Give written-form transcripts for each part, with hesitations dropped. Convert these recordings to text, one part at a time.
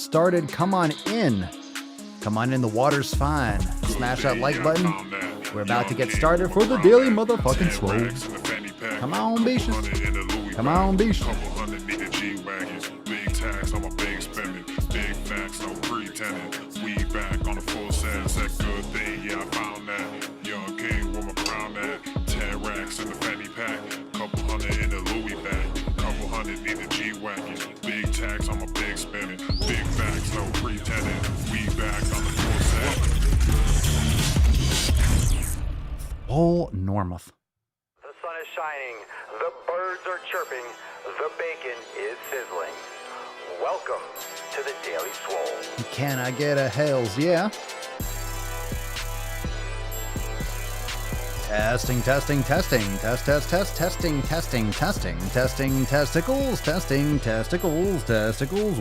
started. Come on in. Come on in, the water's fine. Smash that like button. We're about to get started for the daily motherfucking Swole. Come on, beaches. Come on, beaches. Big tax on my big spending. Big facts, no pretending. We back on the full sense. That good thing, yeah, I found that. Young king with my crown at. 10 racks in the fanny pack. Couple hundred in the Louis bag. Couple hundred in the G-Wagon. Big tax on my big spending. Big facts, no pretending. We back on the full set. Swolenormous. The sun is shining, the birds are chirping, the bacon is sizzling. Welcome to the Daily Swole. Can I get a hells yeah? Testing, testing, testing, testing, testicles, testicles.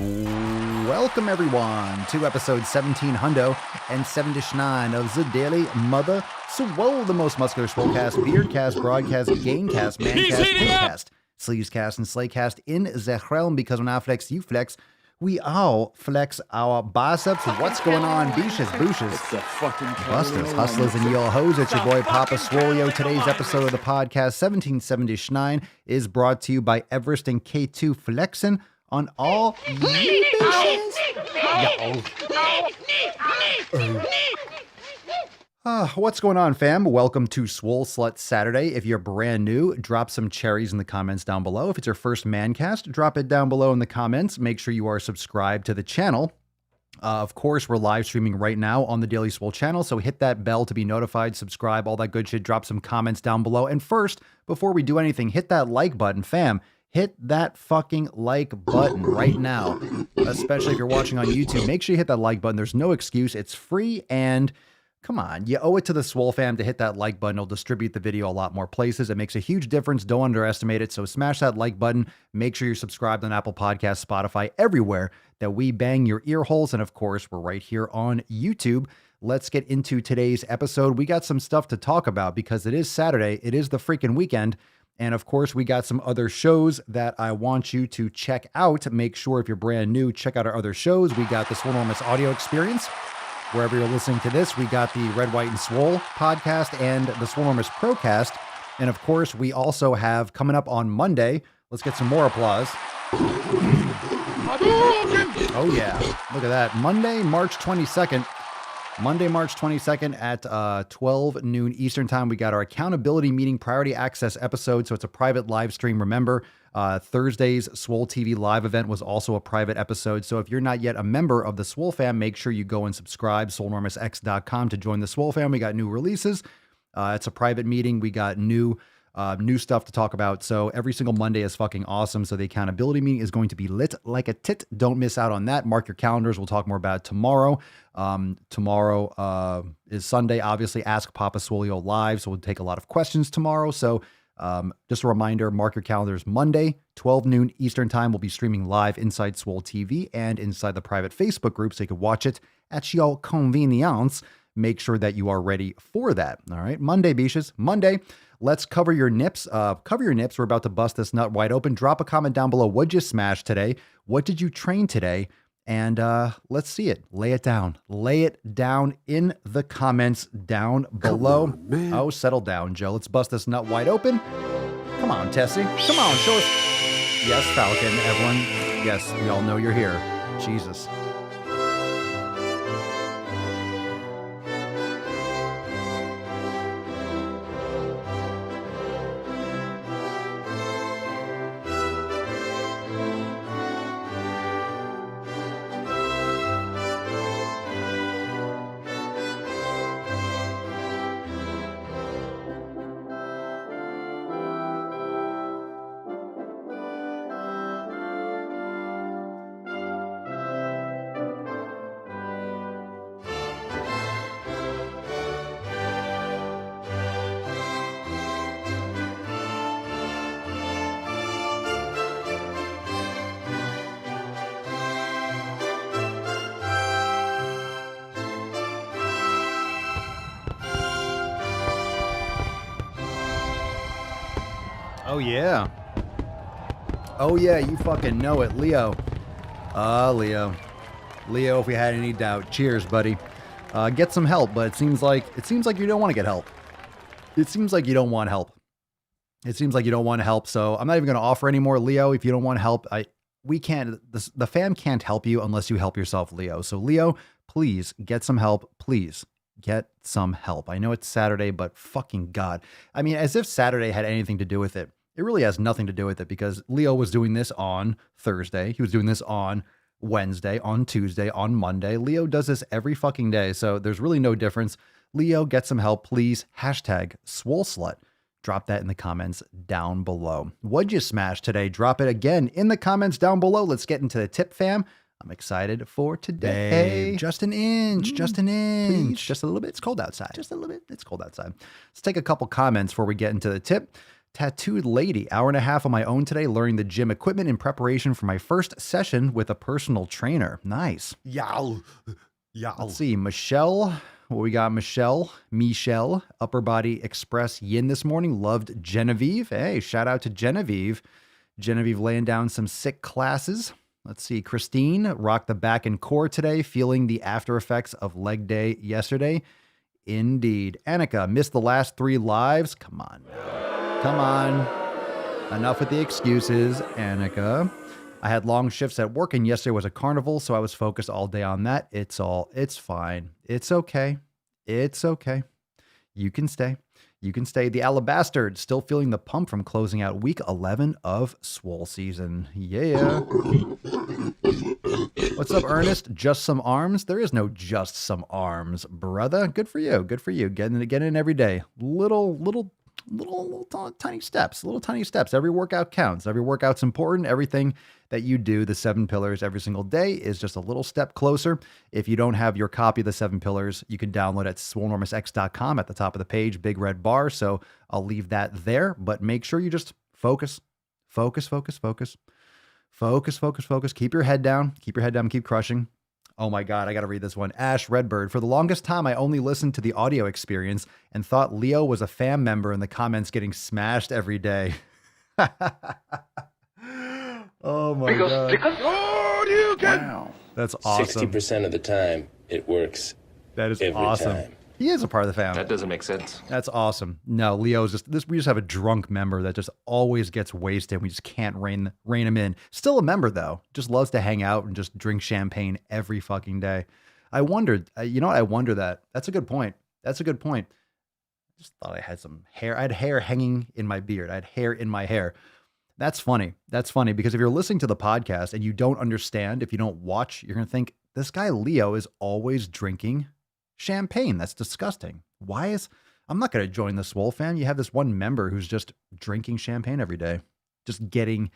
Welcome everyone to episode 1779 of the Daily Mother Swole, the most muscular swolecast, beardcast, broadcast, gamecast, mancast, pigcast, sleevescast, and slaycast in the realm, because when I flex, you flex. We all flex our biceps. What's going on, beaches, booshes, busters, hustlers, and y'all hoes? It's your boy Papa Swolio. Today's episode of the podcast, 1779, is brought to you by Everest and K2 Flexin' on all you bitches. What's going on, fam? Welcome to Swole Slut Saturday. If you're brand new, drop some cherries in the comments down below. If it's your first mancast, drop it down below in the comments. Make sure you are subscribed to the channel. Of course, we're live streaming right now on the Daily Swole channel, so hit that bell to be notified, subscribe, all that good shit. Drop some comments down below. And first, before we do anything, hit that like button, fam. Hit that fucking like button right now, especially if you're watching on YouTube. Make sure you hit that like button. There's no excuse. It's free, and come on, you owe it to the Swole fam to hit that like button. It'll distribute the video a lot more places. It makes a huge difference. Don't underestimate it. So smash that like button. Make sure you're subscribed on Apple Podcasts, Spotify, everywhere that we bang your ear holes. And of course, we're right here on YouTube. Let's get into today's episode. We got some stuff to talk about because it is Saturday. It is the freaking weekend. And of course, we got some other shows that I want you to check out. Make sure if you're brand new, check out our other shows. We got the Swolenormous audio experience. Wherever you're listening to this, we got the Red, White, and Swole podcast and the Swolenormous Procast. And of course, we also have coming up on Monday. Let's get some more applause. Oh yeah, look at that. Monday, March 22nd. Monday, March 22nd at 12 noon Eastern time. We got our accountability meeting priority access episode. So it's a private live stream. Remember, Thursday's Swole TV live event was also a private episode. So if you're not yet a member of the Swole fam, make sure you go and subscribe, swolenormousx.com, to join the Swole fam. We got new releases. It's a private meeting. We got new stuff to talk about. So every single Monday is fucking awesome. So the accountability meeting is going to be lit like a tit. Don't miss out on that. Mark your calendars. We'll talk more about it tomorrow. Tomorrow is Sunday. Obviously, Ask Papa Swolio live. So we'll take a lot of questions tomorrow. So just a reminder, mark your calendars. Monday, 12 noon Eastern time. We'll be streaming live inside Swole TV and inside the private Facebook group, so you can watch it at your convenience. Make sure that you are ready for that. All right. Monday, beaches. Monday. Let's cover your nips. Cover your nips. We're about to bust this nut wide open. Drop a comment down below. What'd you smash today? What did you train today? And let's see it. Lay it down. Lay it down in the comments down below. Oh, settle down, Joe. Let's bust this nut wide open. Come on, Tessie. Come on, show us. Yes, Falcon. Everyone. Yes, we all know you're here. Jesus. Oh, yeah. Oh, yeah, you fucking know it, Leo. Leo. Leo, if we had any doubt. Cheers, buddy. Get some help, but it seems like you don't want to get help. It seems like you don't want help. It seems like you don't want help, so I'm not even going to offer any more, Leo. If you don't want help, we can't. The fam can't help you unless you help yourself, Leo. So, Leo, please get some help. Please get some help. I know it's Saturday, but fucking God. I mean, as if Saturday had anything to do with it. It really has nothing to do with it because Leo was doing this on Thursday. He was doing this on Wednesday, on Tuesday, on Monday. Leo does this every fucking day, so there's really no difference. Leo, get some help, please. Hashtag SwoleSlut. Drop that in the comments down below. What'd you smash today? Drop it again in the comments down below. Let's get into the tip, fam. I'm excited for today. Just an inch, just an inch. Please. Just a little bit. It's cold outside. Just a little bit. It's cold outside. Let's take a couple comments before we get into the tip. Tattooed lady, hour and a half on my own today, learning the gym equipment in preparation for my first session with a personal trainer. Nice. Yow. Let's see. Michelle. What we got? Michelle, upper body express yin this morning. Loved Genevieve. Hey, shout out to Genevieve. Genevieve laying down some sick classes. Let's see. Christine rocked the back and core today, feeling the after effects of leg day yesterday. Indeed. Annika missed the last 3 lives. Come on now. Come on. Enough with the excuses, Annika. I had long shifts at work and yesterday was a carnival, so I was focused all day on that. It's fine. It's okay. It's okay. You can stay. You can stay. The Alabastard, still feeling the pump from closing out week 11 of Swole season. Yeah. What's up, Ernest? Just some arms? There is no just some arms, brother. Good for you. Good for you. Getting in every day. Little tiny steps, Every workout counts. Every workout's important. Everything that you do, the 7 pillars every single day, is just a little step closer. If you don't have your copy of the 7 pillars, you can download it at swolenormousx.com at the top of the page, big red bar. So I'll leave that there, but make sure you just focus. Keep your head down, keep crushing. Oh my God, I got to read this one. Ash Redbird. For the longest time, I only listened to the audio experience and thought Leo was a fam member in the comments getting smashed every day. Oh my God. Wow. That's awesome. 60% of the time, it works. That is every awesome. time. He is a part of the family. That doesn't make sense. That's awesome. No, Leo's we just have a drunk member that just always gets wasted. We just can't rein him in. Still a member though. Just loves to hang out and just drink champagne every fucking day. I wondered, I wonder that. That's a good point. I just thought I had some hair. I had hair hanging in my beard. I had hair in my hair. That's funny. Because if you're listening to the podcast and you don't understand, if you don't watch, you're going to think this guy Leo is always drinking champagne. That's disgusting. I'm not going to join the Swole fam. You have this one member who's just drinking champagne every day, just getting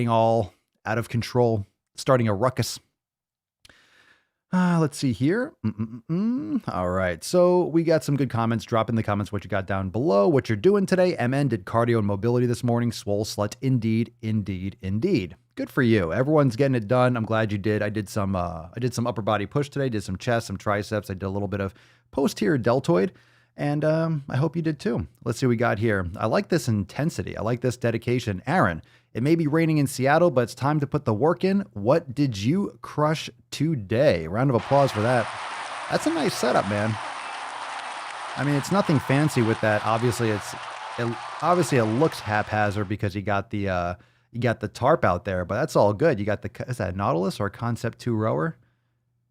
all out of control, starting a ruckus. Let's see here. All right. So we got some good comments. Drop in the comments what you got down below, what you're doing today. MN did cardio and mobility this morning. Swole slut. Indeed. Good for you. Everyone's getting it done. I'm glad you did. I did some upper body push today. Did some chest, some triceps. I did a little bit of posterior deltoid. And I hope you did too. Let's see what we got here. I like this intensity. I like this dedication. Aaron, it may be raining in Seattle, but it's time to put the work in. What did you crush today? Round of applause for that. That's a nice setup, man. I mean, it's nothing fancy with that. Obviously, it looks haphazard because you got the tarp out there, but that's all good. You got is that a Nautilus or a Concept 2 rower?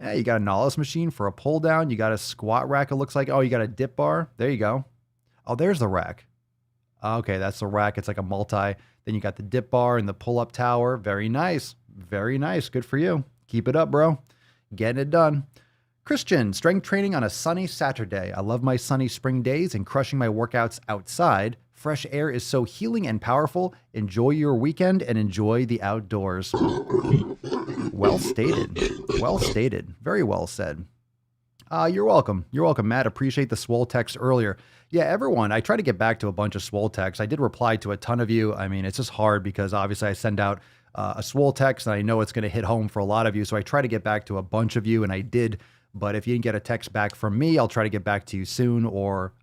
Yeah, you got a Nautilus machine for a pull down. You got a squat rack. It looks like, oh, you got a dip bar. There you go. Oh, there's the rack. Okay, that's the rack. It's like a multi. Then you got the dip bar and the pull-up tower. Very nice. Very nice. Good for you. Keep it up, bro. Getting it done. Christian, strength training on a sunny Saturday. I love my sunny spring days and crushing my workouts outside. Fresh air is so healing and powerful. Enjoy your weekend and enjoy the outdoors. Well stated. Well stated. Very well said. You're welcome. You're welcome, Matt. Appreciate the Swole text earlier. Yeah, everyone, I try to get back to a bunch of Swole texts. I did reply to a ton of you. I mean, it's just hard because obviously I send out a Swole text and I know it's going to hit home for a lot of you. So I try to get back to a bunch of you and I did. But if you didn't get a text back from me, I'll try to get back to you soon, or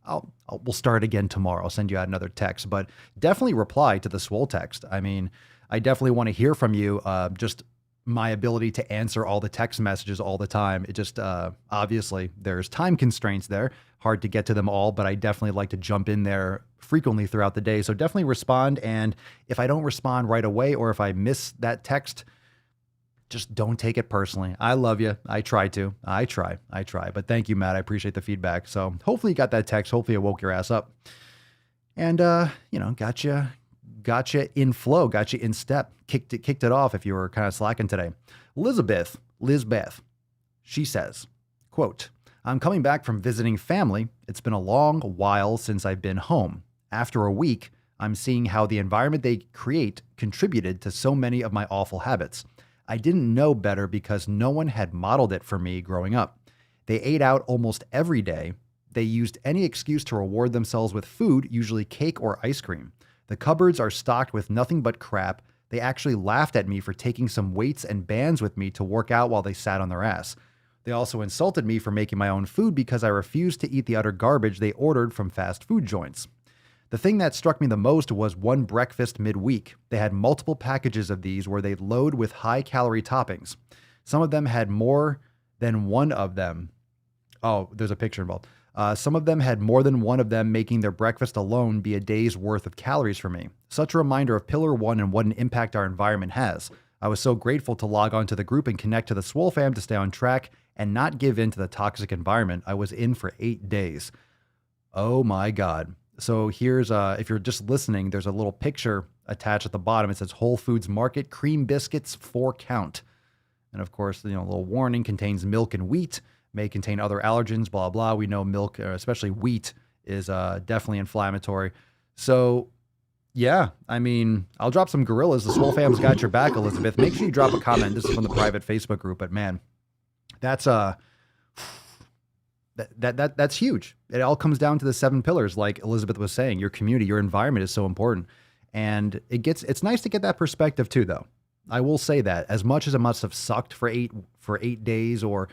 we'll start again tomorrow. I'll send you out another text, but definitely reply to the Swole text. I mean, I definitely want to hear from you. Just my ability to answer all the text messages all the time. It just, obviously there's time constraints there, hard to get to them all, but I definitely like to jump in there frequently throughout the day. So definitely respond. And if I don't respond right away, or if I miss that text, just don't take it personally. I love you. I try. But thank you, Matt. I appreciate the feedback. So hopefully you got that text. Hopefully it woke your ass up. And, got you in flow, got you in step, kicked it off if you were kind of slacking today. Lizbeth, she says, quote, I'm coming back from visiting family. It's been a long while since I've been home. After a week, I'm seeing how the environment they create contributed to so many of my awful habits. I didn't know better because no one had modeled it for me growing up. They ate out almost every day. They used any excuse to reward themselves with food, usually cake or ice cream. The cupboards are stocked with nothing but crap. They actually laughed at me for taking some weights and bands with me to work out while they sat on their ass. They also insulted me for making my own food because I refused to eat the utter garbage they ordered from fast food joints. The thing that struck me the most was one breakfast midweek. They had multiple packages of these where they'd load with high-calorie toppings. Some of them had more than one of them. Oh, there's a picture involved. Some of them had more than one of them, making their breakfast alone be a day's worth of calories for me. Such a reminder of Pillar 1 and what an impact our environment has. I was so grateful to log on to the group and connect to the Swole fam to stay on track and not give in to the toxic environment I was in for 8 days. Oh my God. So here's, if you're just listening, there's a little picture attached at the bottom. It says Whole Foods Market, cream biscuits, 4 count. And of course, a little warning, contains milk and wheat, may contain other allergens, blah, blah. We know milk, especially wheat, is definitely inflammatory. So yeah, I mean, I'll drop some gorillas. The Swole fam's got your back, Elizabeth. Make sure you drop a comment. This is from the private Facebook group, but man, that's that's huge. It all comes down to the 7 pillars, like Elizabeth was saying. Your community, your environment is so important. And it's nice to get that perspective too, though. I will say that as much as it must have sucked for eight days, or,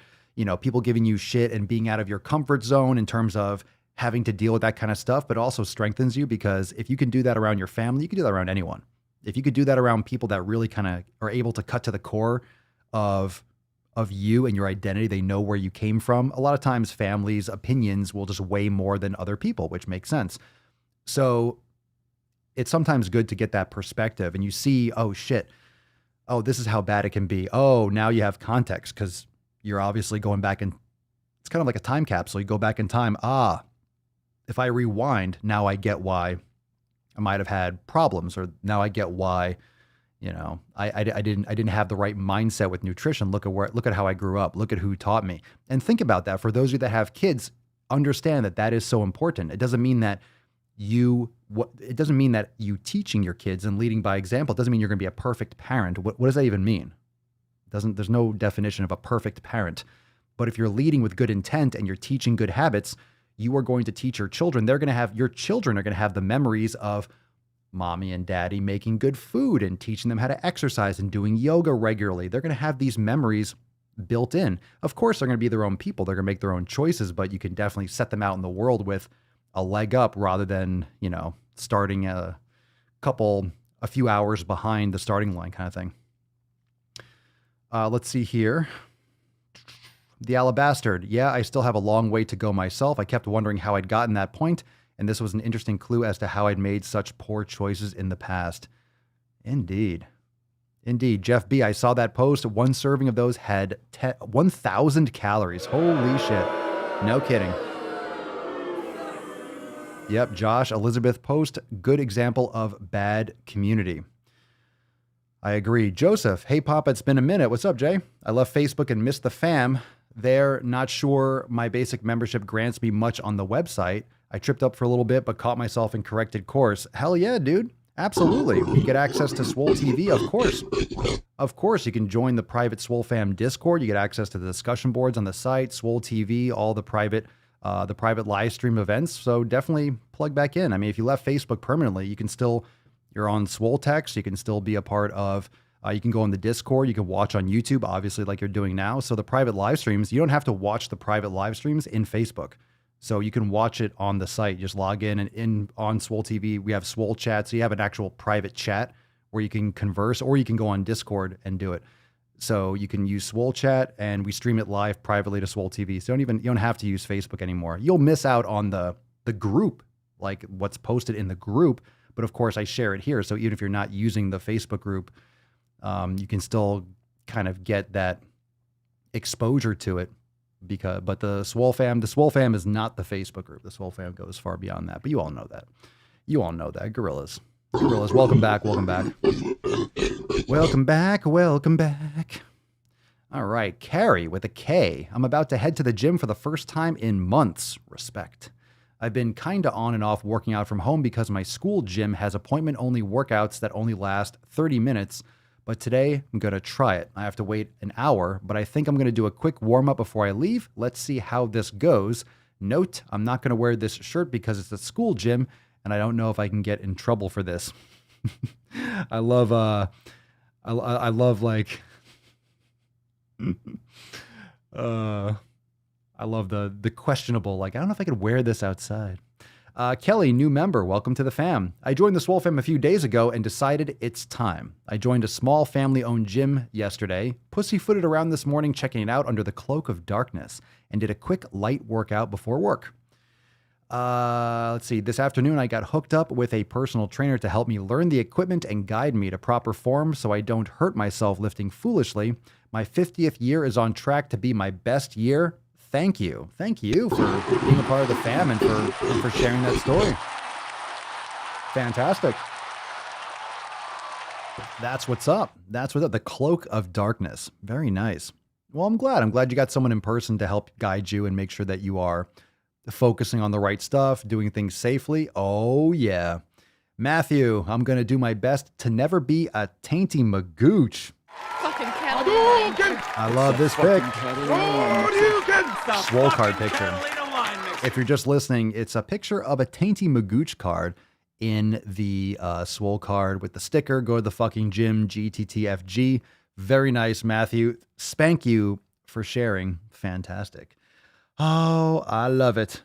people giving you shit and being out of your comfort zone in terms of having to deal with that kind of stuff, but also strengthens you, because if you can do that around your family, you can do that around anyone. If you could do that around people that really kind of are able to cut to the core of you and your identity, they know where you came from. A lot of times families' opinions will just weigh more than other people, which makes sense. So it's sometimes good to get that perspective, and you see, oh shit, oh, this is how bad it can be. Oh, now you have context, because you're obviously going back, and it's kind of like a time capsule. You go back in time. If I rewind, now I get why I might have had problems, or now I get why, I didn't have the right mindset with nutrition. Look at how I grew up. Look at who taught me. And think about that. For those of you that have kids, understand that is so important. It doesn't mean that you teaching your kids and leading by example. It doesn't mean you're going to be a perfect parent. What does that even mean? There's no definition of a perfect parent. But if you're leading with good intent and you're teaching good habits, you are going to teach your children. Your children are going to have the memories of mommy and daddy making good food and teaching them how to exercise and doing yoga regularly. They're going to have these memories built in. Of course, they're going to be their own people. They're going to make their own choices, but you can definitely set them out in the world with a leg up, rather than, starting a few hours behind the starting line kind of thing. Let's see here. The Alabastard. Yeah, I still have a long way to go myself. I kept wondering how I'd gotten that point, and this was an interesting clue as to how I'd made such poor choices in the past. Indeed. Jeff B., I saw that post. 1 serving of those had 1,000 calories. Holy shit. No kidding. Yep, Josh, Elizabeth post, good example of bad community. I agree. Joseph, hey Papa, it's been a minute. What's up, Jay? I left Facebook and missed the fam. They're not sure my basic membership grants me much on the website. I tripped up for a little bit, but caught myself in corrected course. Hell yeah, dude. Absolutely. You get access to Swole TV, of course. Of course, you can join the private Swole fam Discord. You get access to the discussion boards on the site, Swole TV, all the private live stream events. So definitely plug back in. I mean, if you left Facebook permanently, you're on Swole Text. You can still be a part of, you can go on the Discord. You can watch on YouTube, obviously, like you're doing now. So the private live streams, you don't have to watch the private live streams in Facebook. So you can watch it on the site. Just log in, and on Swole TV, we have Swole Chat. So you have an actual private chat where you can converse, or you can go on Discord and do it. So you can use Swole Chat, and we stream it live privately to Swole TV. So you don't have to use Facebook anymore. You'll miss out on the group, like what's posted in the group. But of course, I share it here. So even if you're not using the Facebook group, you can still kind of get that exposure to it. But the Swole fam is not the Facebook group. The Swole fam goes far beyond that. But you all know that. Gorillas, welcome back. Welcome back. All right, Carrie with a K. I'm about to head to the gym for the first time in months. Respect. I've been kind of on and off working out from home because my school gym has appointment-only workouts that only last 30 minutes. But today, I'm going to try it. I have to wait an hour, but I think I'm going to do a quick warm-up before I leave. Let's see how this goes. Note, I'm not going to wear this shirt because it's a school gym, and I don't know if I can get in trouble for this. I love like, I love the questionable, like, I don't know if I could wear this outside. Kelly, new member, welcome to the fam. I joined the Swole fam a few days ago and decided it's time. I joined a small family-owned gym yesterday, pussyfooted around this morning checking it out under the cloak of darkness, and did a quick light workout before work. Let's see, this afternoon I got hooked up with a personal trainer to help me learn the equipment and guide me to proper form so I don't hurt myself lifting foolishly. My 50th year is on track to be my best year. Thank you. Thank you for being a part of the fam and for sharing that story. Fantastic. That's what's up. The cloak of darkness. Very nice. Well, I'm glad you got someone in person to help guide you and make sure that you are focusing on the right stuff, doing things safely. Oh, yeah. Matthew, I'm going to do my best to never be a tainty magooch. Fucking I love this pic. Swole card picture. If you're just listening, it's a picture of a tainty magooch card in the Swole card with the sticker. Go to the fucking gym, GTTFG. Very nice, Matthew. Spank you for sharing. Fantastic. Oh, I love it.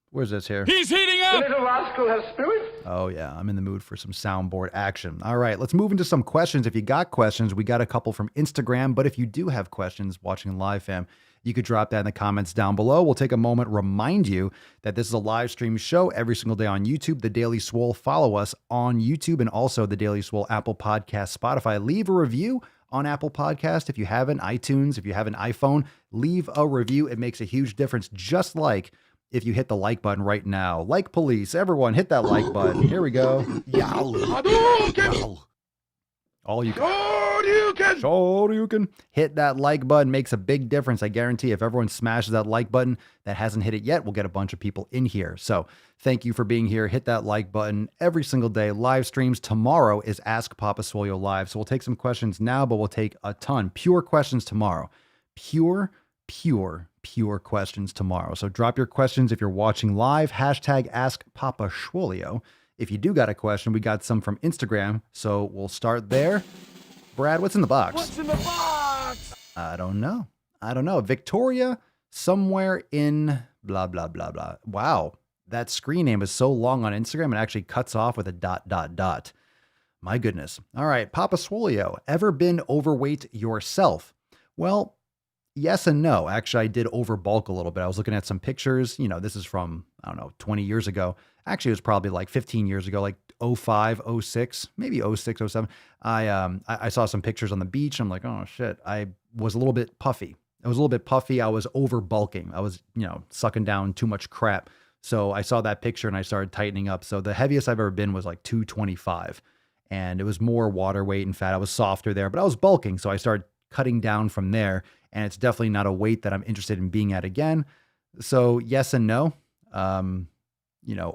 Where's this here? He's heating up! The little rascal has spirit. Oh, yeah. I'm in the mood for some soundboard action. All right, let's move into some questions. If you got questions, we got a couple from Instagram. But if you do have questions watching live, fam, you could drop that in the comments down below. We'll take a moment, remind you that this is a live stream show every single day on YouTube, The Daily Swole. Follow us on YouTube and also The Daily Swole, Apple Podcast, Spotify. Leave a review on Apple Podcast. If you haven't, iTunes, if you have an iPhone, leave a review. It makes a huge difference, just like if you hit the like button right now. Like police, everyone hit that like button. Here we go. Yow. All you can. Sure you can. Hit that like button. Makes a big difference. I guarantee if everyone smashes that like button that hasn't hit it yet, we'll get a bunch of people in here. So thank you for being here. Hit that like button every single day. Live streams. Tomorrow is Ask Papa Swolio Live. So we'll take some questions now, but we'll take a ton. Pure questions tomorrow. Pure questions tomorrow. So drop your questions if you're watching live. Hashtag Ask Papa Swolio. If you do got a question, we got some from Instagram. So we'll start there. Brad, what's in the box? What's in the box? I don't know. Victoria, somewhere in blah, blah, blah, blah. Wow. That screen name is so long on Instagram, it actually cuts off with a ... My goodness. All right. Papa Swolio, ever been overweight yourself? Well, yes and no. Actually, I did overbulk a little bit. I was looking at some pictures. You know, this is from, 20 years ago. Actually, it was probably like 15 years ago, like 05, 06, maybe 06, 07. I saw some pictures on the beach. I'm like, oh shit. I was a little bit puffy. I was overbulking. I was, sucking down too much crap. So I saw that picture and I started tightening up. So the heaviest I've ever been was like 225. And it was more water weight and fat. I was softer there, but I was bulking. So I started cutting down from there. And it's definitely not a weight that I'm interested in being at again. So yes and no.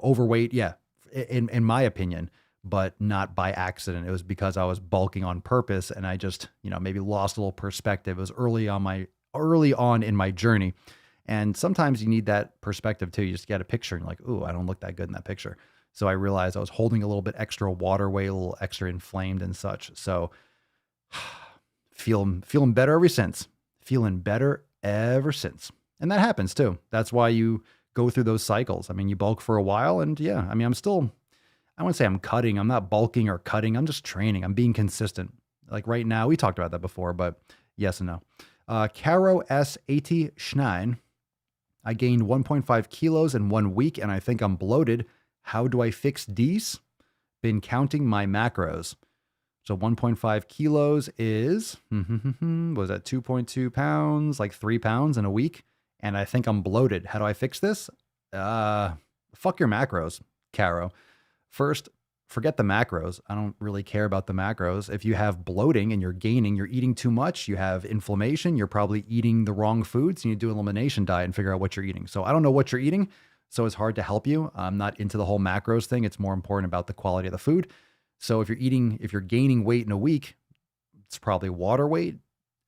Overweight, yeah, in my opinion, but not by accident. It was because I was bulking on purpose and I just, maybe lost a little perspective. It was early on in my journey. And sometimes you need that perspective too. You just get a picture and you're like, ooh, I don't look that good in that picture. So I realized I was holding a little bit extra water weight, a little extra inflamed and such. So feeling better ever since. And that happens too. That's why you go through those cycles. I mean, you bulk for a while and yeah, I wouldn't say I'm cutting. I'm not bulking or cutting. I'm just training. I'm being consistent. Like right now, we talked about that before, but yes and no. Caro S80 Schnein. I gained 1.5 kilos in 1 week and I think I'm bloated. How do I fix these? Been counting my macros. So 1.5 kilos is, was that 2.2 pounds, like 3 pounds in a week? And I think I'm bloated. How do I fix this? Fuck your macros, Caro. First, forget the macros. I don't really care about the macros. If you have bloating and you're gaining, you're eating too much, you have inflammation, you're probably eating the wrong foods, and you do an elimination diet and figure out what you're eating. So I don't know what you're eating, so it's hard to help you. I'm not into the whole macros thing. It's more important about the quality of the food. So if you're gaining weight in a week, it's probably water weight,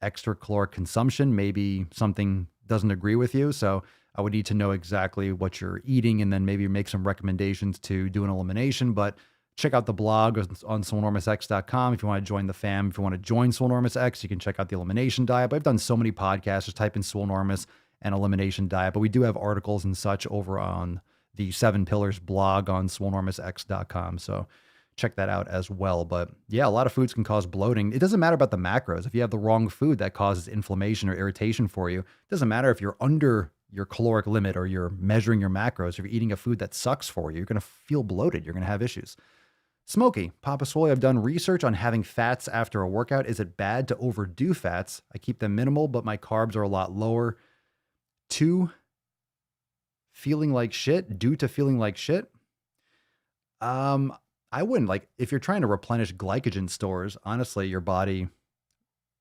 extra caloric consumption, maybe something doesn't agree with you. So I would need to know exactly what you're eating and then maybe make some recommendations to do an elimination. But check out the blog on Swolenormousx.com if you want to join the fam. If you want to join Swolenormous X, you can check out the elimination diet. But I've done so many podcasts. Just type in Swolenormous and elimination diet. But we do have articles and such over on the 7 Pillars blog on Swolenormousx.com. So check that out as well. But yeah, a lot of foods can cause bloating. It doesn't matter about the macros. If you have the wrong food that causes inflammation or irritation for you, it doesn't matter if you're under your caloric limit or you're measuring your macros. If you're eating a food that sucks for you, you're going to feel bloated. You're going to have issues. Smoky, Papa Swole, I've done research on having fats after a workout. Is it bad to overdo fats? I keep them minimal, but my carbs are a lot lower. 2, feeling like shit, due to feeling like shit. I wouldn't, like, if you're trying to replenish glycogen stores, honestly, your body,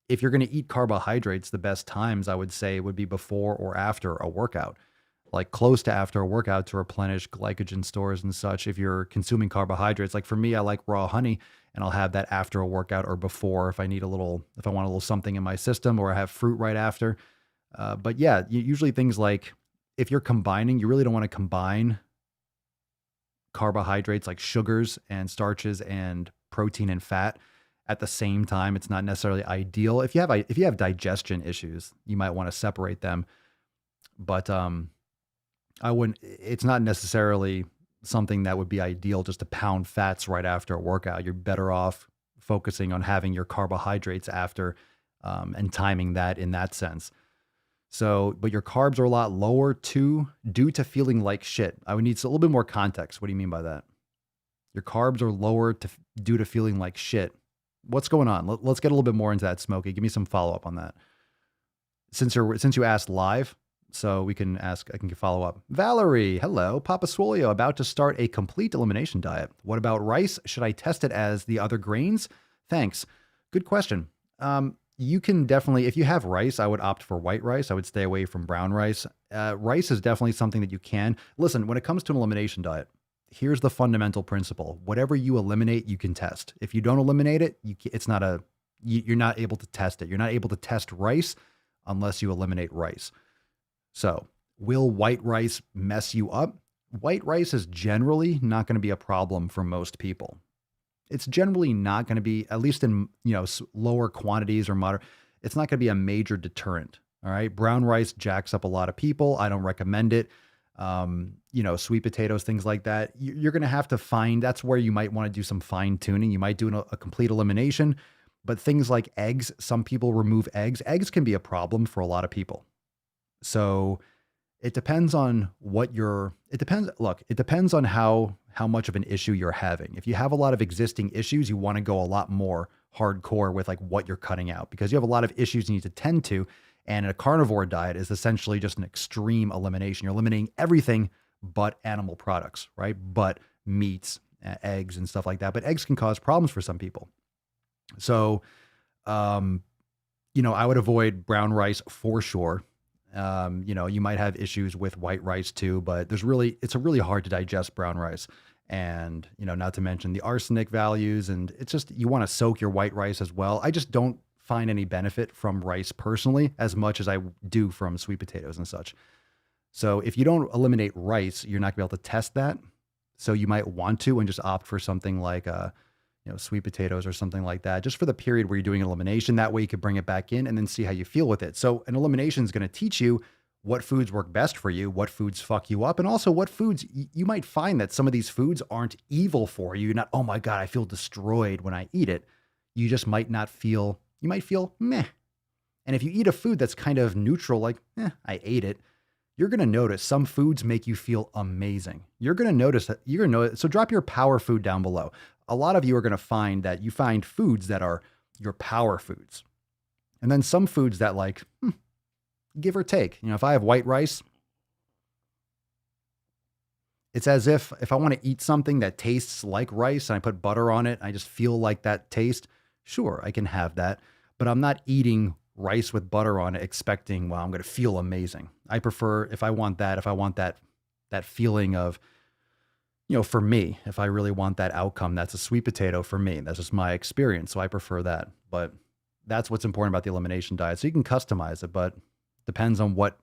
if you're going to eat carbohydrates, the best times I would say would be before or after a workout, like close to after a workout to replenish glycogen stores and such. If you're consuming carbohydrates, like for me, I like raw honey and I'll have that after a workout or before if I want a little something in my system, or I have fruit right after. But yeah, usually things like if you're combining, you really don't want to combine carbohydrates like sugars and starches and protein and fat at the same time. It's not necessarily ideal. If you have digestion issues, you might want to separate them. But it's not necessarily something that would be ideal just to pound fats right after a workout. You're better off focusing on having your carbohydrates after and timing that in that sense. So, but your carbs are a lot lower too, due to feeling like shit. I would need a little bit more context. What do you mean by that? Your carbs are lower due to feeling like shit. What's going on? Let's get a little bit more into that, Smokey. Give me some follow up on that. Since you asked live, so I can follow up. Valerie, hello. Papa Swolio, about to start a complete elimination diet. What about rice? Should I test it as the other grains? Thanks. Good question. You can definitely, if you have rice, I would opt for white rice. I would stay away from brown rice. Rice is definitely something that you can. Listen, when it comes to an elimination diet, here's the fundamental principle. Whatever you eliminate, you can test. If you don't eliminate it, you're not able to test it. You're not able to test rice unless you eliminate rice. So will white rice mess you up? White rice is generally not going to be a problem for most people. It's generally not going to be, at least in, lower quantities or moderate, it's not going to be a major deterrent. All right. Brown rice jacks up a lot of people. I don't recommend it. Sweet potatoes, things like that. You're going to have to find, that's where you might want to do some fine tuning. You might do a complete elimination, but things like eggs, some people remove eggs. Eggs can be a problem for a lot of people. So it depends on it depends on how much of an issue you're having. If you have a lot of existing issues, you want to go a lot more hardcore with like what you're cutting out, because you have a lot of issues you need to tend to. And a carnivore diet is essentially just an extreme elimination. You're eliminating everything but animal products, right? But meats, eggs and stuff like that. But eggs can cause problems for some people. So, I would avoid brown rice for sure. You might have issues with white rice too, but it's really hard to digest brown rice. And, not to mention the arsenic values, and it's just, you want to soak your white rice as well. I just don't find any benefit from rice personally as much as I do from sweet potatoes and such. So if you don't eliminate rice, you're not gonna be able to test that. So you might want to, and just opt for something like, sweet potatoes or something like that, just for the period where you're doing an elimination. That way you could bring it back in and then see how you feel with it. So an elimination is going to teach you what foods work best for you, what foods fuck you up, and also what foods you might find that some of these foods aren't evil for you. You're not, oh my God, I feel destroyed when I eat it. you just might not feel, you might feel meh. And if you eat a food that's kind of neutral, like, I ate it, you're going to notice some foods make you feel amazing. You're going to notice that so drop your power food down below. A lot of you are going to find that you find foods that are your power foods. And then some foods that like, give or take. If I have white rice, it's as if I want to eat something that tastes like rice and I put butter on it, I just feel like that taste, sure, I can have that. But I'm not eating rice with butter on it expecting, well, I'm going to feel amazing. I prefer, if I want that feeling of, for me, if I really want that outcome, that's a sweet potato for me. That's just my experience. So I prefer that. But that's what's important about the elimination diet. So you can customize it, but depends on what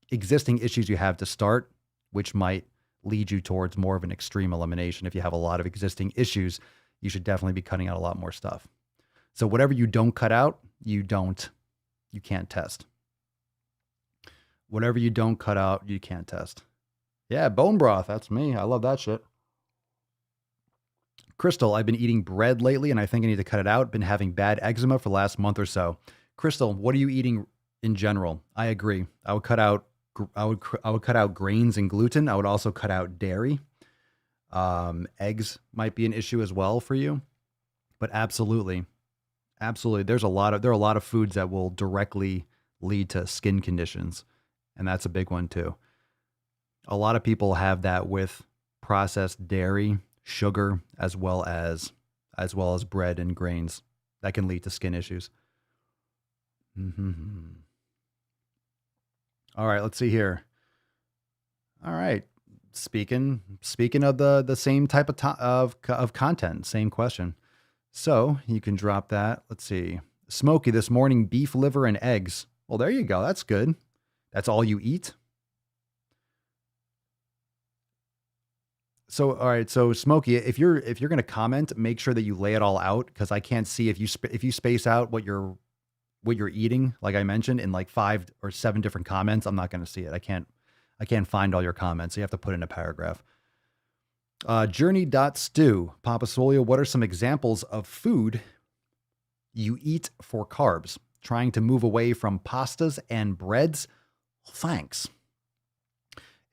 existing issues you have to start, which might lead you towards more of an extreme elimination. If you have a lot of existing issues, you should definitely be cutting out a lot more stuff. So whatever you don't cut out, you can't test. Whatever you don't cut out, you can't test. Yeah, bone broth. That's me. I love that shit. Crystal, I've been eating bread lately and I think I need to cut it out. Been having bad eczema for the last month or so. Crystal, what are you eating in general? I agree. I would cut out grains and gluten. I would also cut out dairy. Eggs might be an issue as well for you, but absolutely. There are a lot of foods that will directly lead to skin conditions. And that's a big one too. A lot of people have that with processed dairy, sugar, as well as bread and grains that can lead to skin issues. All right, let's see here. All right. Speaking of the same type of content, same question. So you can drop that. Let's see. Smokey, this morning, beef liver and eggs. Well, there you go. That's good. That's all you eat. So, all right. So Smokey, if you're going to comment, make sure that you lay it all out, because I can't see if you space out what you're eating, like I mentioned, in like 5 or 7 different comments. I'm not going to see it. I can't find all your comments. So you have to put in a paragraph. Journey.stew. Papa Swolio, what are some examples of food you eat for carbs? Trying to move away from pastas and breads? Thanks.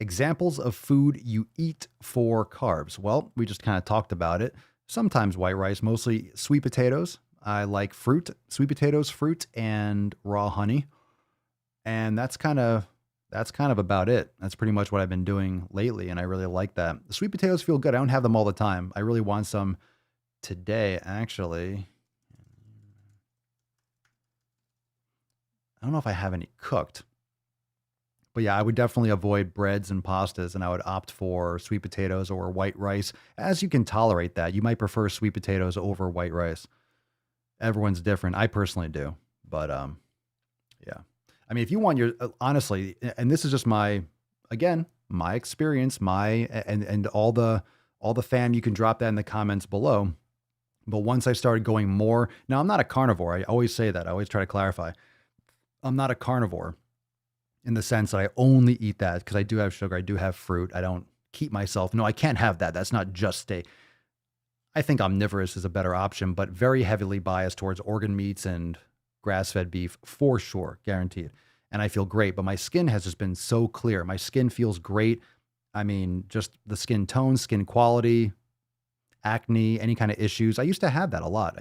Examples of food you eat for carbs. Well, we just kind of talked about it. Sometimes white rice, mostly sweet potatoes. I like fruit, sweet potatoes, fruit, and raw honey. And that's kind of about it. That's pretty much what I've been doing lately, and I really like that. The sweet potatoes feel good. I don't have them all the time. I really want some today, actually. I don't know if I have any cooked. But yeah, I would definitely avoid breads and pastas, and I would opt for sweet potatoes or white rice, as you can tolerate that. You might prefer sweet potatoes over white rice. Everyone's different. I personally do. But yeah. I mean, if you want honestly, and this is just my experience, and all the fam, you can drop that in the comments below. But once I started going more, now I'm not a carnivore. I always say that. I always try to clarify. I'm not a carnivore in the sense that I only eat that because I do have sugar. I do have fruit. I don't keep myself. No, I can't have that. That's not just steak. I think omnivorous is a better option, but very heavily biased towards organ meats and grass-fed beef for sure, guaranteed. And I feel great, but my skin has just been so clear. My skin feels great. I mean, just the skin tone, skin quality, acne, any kind of issues. I used to have that a lot.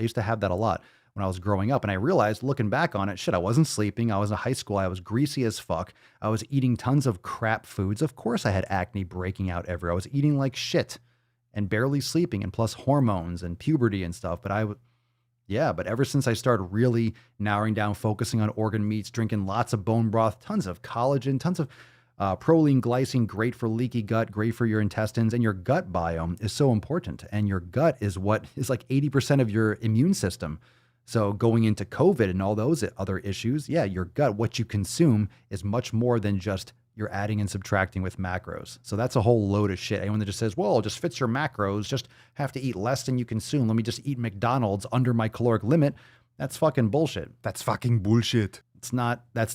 When I was growing up, and I realized looking back on it, shit, I wasn't sleeping. I was in high school. I was greasy as fuck. I was eating tons of crap foods. Of course I had acne breaking out everywhere. I was eating like shit and barely sleeping, and plus hormones and puberty and stuff. But but ever since I started really narrowing down, focusing on organ meats, drinking lots of bone broth, tons of collagen, tons of proline, glycine, great for leaky gut, great for your intestines, and your gut biome is so important. And your gut is what is like 80% of your immune system. So going into COVID and all those other issues, yeah, your gut, what you consume is much more than just you're adding and subtracting with macros. So that's a whole load of shit. Anyone that just says, well, it just fits your macros, just have to eat less than you consume. Let me just eat McDonald's under my caloric limit. That's fucking bullshit. That's fucking bullshit. That's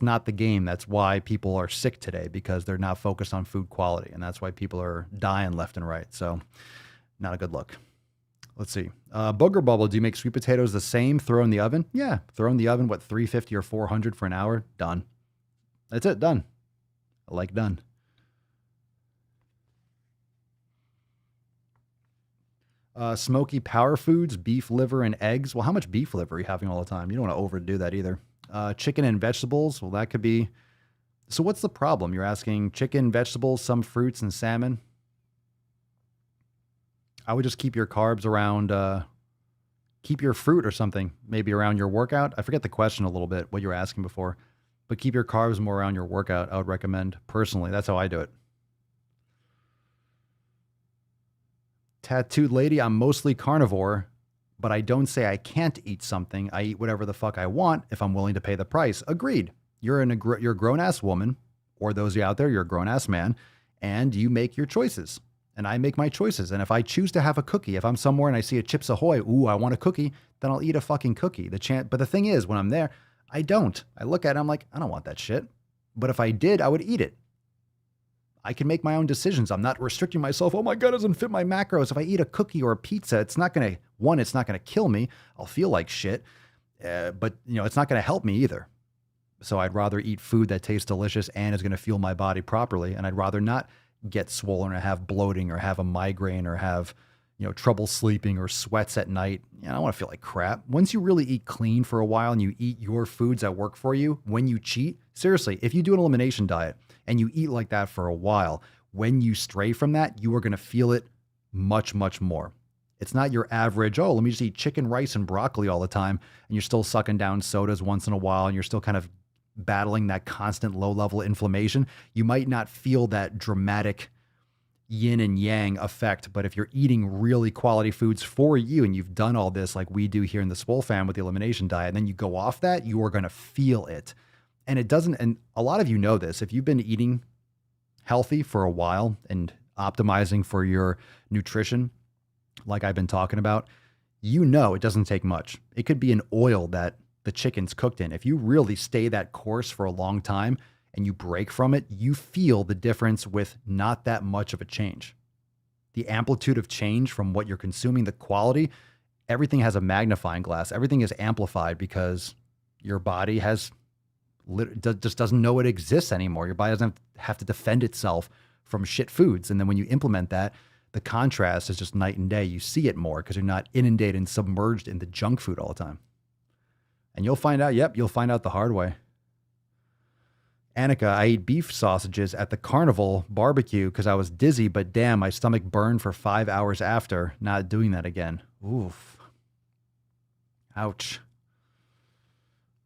not the game. That's why people are sick today, because they're not focused on food quality. And that's why people are dying left and right. So not a good look. Let's see. Booger Bubble, do you make sweet potatoes the same? Throw in the oven? Yeah. Throw in the oven, what, 350 or 400 for an hour? Done. That's it. Done. I like done. Smoky power foods, beef liver and eggs. Well, how much beef liver are you having all the time? You don't want to overdo that either. Chicken and vegetables. Well, that could be. So what's the problem? You're asking chicken, vegetables, some fruits and salmon. I would just keep your carbs around, keep your fruit or something, maybe around your workout. I forget the question a little bit, what you were asking before, but keep your carbs more around your workout. I would recommend personally. That's how I do it. Tattooed lady, I'm mostly carnivore, but I don't say I can't eat something. I eat whatever the fuck I want if I'm willing to pay the price. Agreed. You're a grown-ass woman, or those of you out there, you're a grown-ass man, and you make your choices. And I make my choices. And if I choose to have a cookie, if I'm somewhere and I see a Chips Ahoy, ooh, I want a cookie, then I'll eat a fucking cookie. But the thing is, when I'm there, I don't. I look at it, I'm like, I don't want that shit. But if I did, I would eat it. I can make my own decisions. I'm not restricting myself. Oh my God, it doesn't fit my macros. If I eat a cookie or a pizza, it's not going to kill me. I'll feel like shit. But it's not going to help me either. So I'd rather eat food that tastes delicious and is going to fuel my body properly. And I'd rather not get swollen or have bloating or have a migraine or have, trouble sleeping or sweats at night. I don't want to feel like crap. Once you really eat clean for a while and you eat your foods that work for you, when you cheat, seriously, if you do an elimination diet and you eat like that for a while, when you stray from that, you are going to feel it much, much more. It's not your average, oh, let me just eat chicken, rice, and broccoli all the time. And you're still sucking down sodas once in a while and you're still kind of battling that constant low-level inflammation. You might not feel that dramatic yin and yang effect, but if you're eating really quality foods for you and you've done all this like we do here in the Swole fam with the elimination diet, and then you go off that, you are going to feel it. And it doesn't, and a lot of you know this, if you've been eating healthy for a while and optimizing for your nutrition, like I've been talking about, it doesn't take much. It could be an oil that the chicken's cooked in. If you really stay that course for a long time and you break from it, you feel the difference with not that much of a change. The amplitude of change from what you're consuming, the quality, everything has a magnifying glass. Everything is amplified because your body just doesn't know it exists anymore. Your body doesn't have to defend itself from shit foods. And then when you implement that, the contrast is just night and day. You see it more because you're not inundated and submerged in the junk food all the time. And you'll find out, you'll find out the hard way. Annika, I ate beef sausages at the carnival barbecue because I was dizzy, but damn, my stomach burned for 5 hours after. Not doing that again. Oof. Ouch.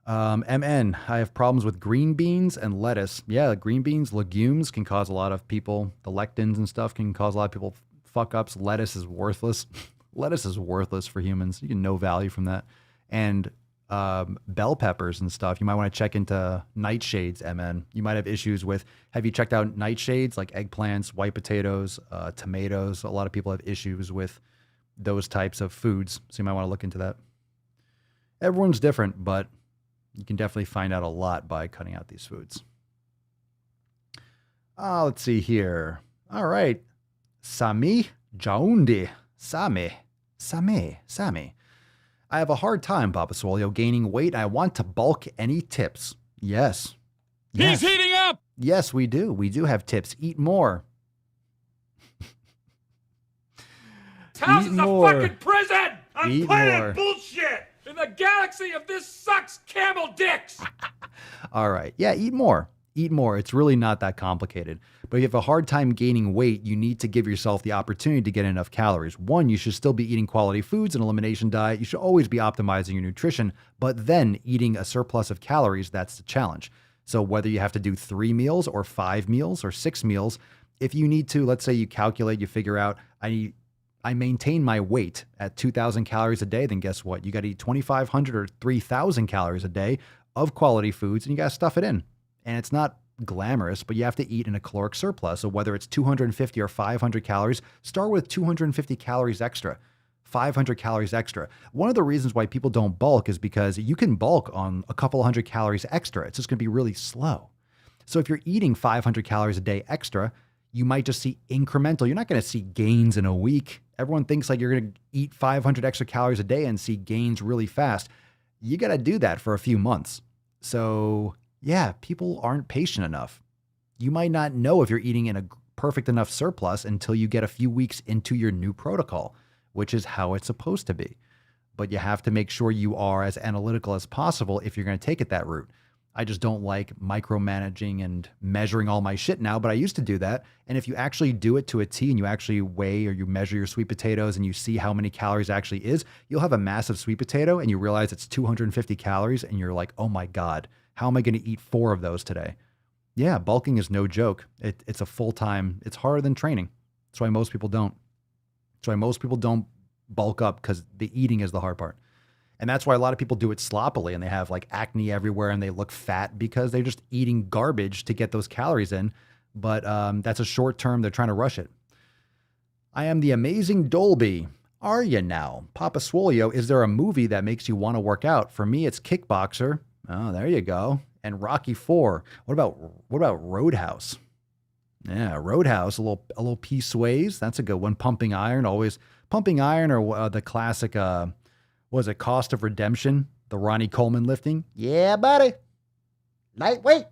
MN, I have problems with green beans and lettuce. Yeah, green beans, legumes can cause a lot of people, the lectins and stuff can cause a lot of people fuck ups. Lettuce is worthless. Lettuce is worthless for humans. You get no value from that. And bell peppers and stuff. You might want to check into nightshades, MN. You might have issues with, have you checked out nightshades like eggplants, white potatoes, tomatoes? A lot of people have issues with those types of foods. So you might want to look into that. Everyone's different, but you can definitely find out a lot by cutting out these foods. Let's see here. All right. Sami Jaundi. Sami. I have a hard time, Papa Swolio, gaining weight. I want to bulk. Any tips? Yes. He's heating up! Yes, we do. We do have tips. Eat more. This house is a fucking prison! Eat more. Bullshit! In the galaxy of this sucks camel dicks! All right. Yeah, eat more. Eat more. It's really not that complicated. But if you have a hard time gaining weight, you need to give yourself the opportunity to get enough calories. One, you should still be eating quality foods, an elimination diet. You should always be optimizing your nutrition, but then eating a surplus of calories, that's the challenge. So whether you have to do 3 meals or 5 meals or 6 meals, if you need to, let's say you calculate, you figure out, I maintain my weight at 2,000 calories a day, then guess what? You got to eat 2,500 or 3,000 calories a day of quality foods, and you got to stuff it in. And it's not glamorous, but you have to eat in a caloric surplus. So whether it's 250 or 500 calories, start with 250 calories extra, 500 calories extra. One of the reasons why people don't bulk is because you can bulk on a couple hundred calories extra. It's just going to be really slow. So if you're eating 500 calories a day extra, you might just see incremental. You're not going to see gains in a week Everyone thinks like you're going to eat 500 extra calories a day and see gains really fast. You got to do that for a few months. So yeah, people aren't patient enough. You might not know if you're eating in a perfect enough surplus until you get a few weeks into your new protocol, which is how it's supposed to be. But you have to make sure you are as analytical as possible if you're going to take it that route. I just don't like micromanaging and measuring all my shit now, but I used to do that. And if you actually do it to a T and you actually weigh or you measure your sweet potatoes and you see how many calories it actually is, you'll have a massive sweet potato and you realize it's 250 calories and you're like, oh my God, how am I going to eat 4 of those today? Yeah, bulking is no joke. It's a full-time, it's harder than training. That's why most people don't. That's why most people don't bulk up, because the eating is the hard part. And that's why a lot of people do it sloppily and they have like acne everywhere and they look fat because they're just eating garbage to get those calories in. But that's a short term. They're trying to rush it. I am the amazing Dolby. Are you now? Papa Swolio, is there a movie that makes you want to work out? For me, it's Kickboxer. Oh, there you go. And Rocky 4. What about Roadhouse? Yeah, Roadhouse, a little P Sways. That's a good one. Pumping Iron, always Pumping Iron, or the classic, was it Cost of Redemption? The Ronnie Coleman lifting. Yeah, buddy. Lightweight.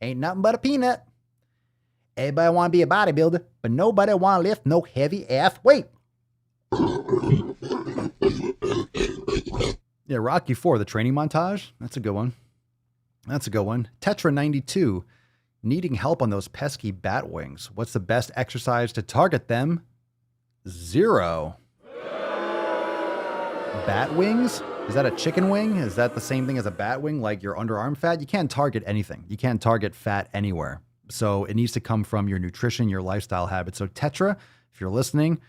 Ain't nothing but a peanut. Everybody want to be a bodybuilder, but nobody want to lift no heavy ass weight. Yeah, Rocky 4, the training montage. That's a good one. That's a good one. Tetra 92. Needing help on those pesky bat wings. What's the best exercise to target them? 0. Bat wings? Is that a chicken wing? Is that the same thing as a bat wing, like your underarm fat? You can't target anything. You can't target fat anywhere. So it needs to come from your nutrition, your lifestyle habits. So Tetra, if you're listening,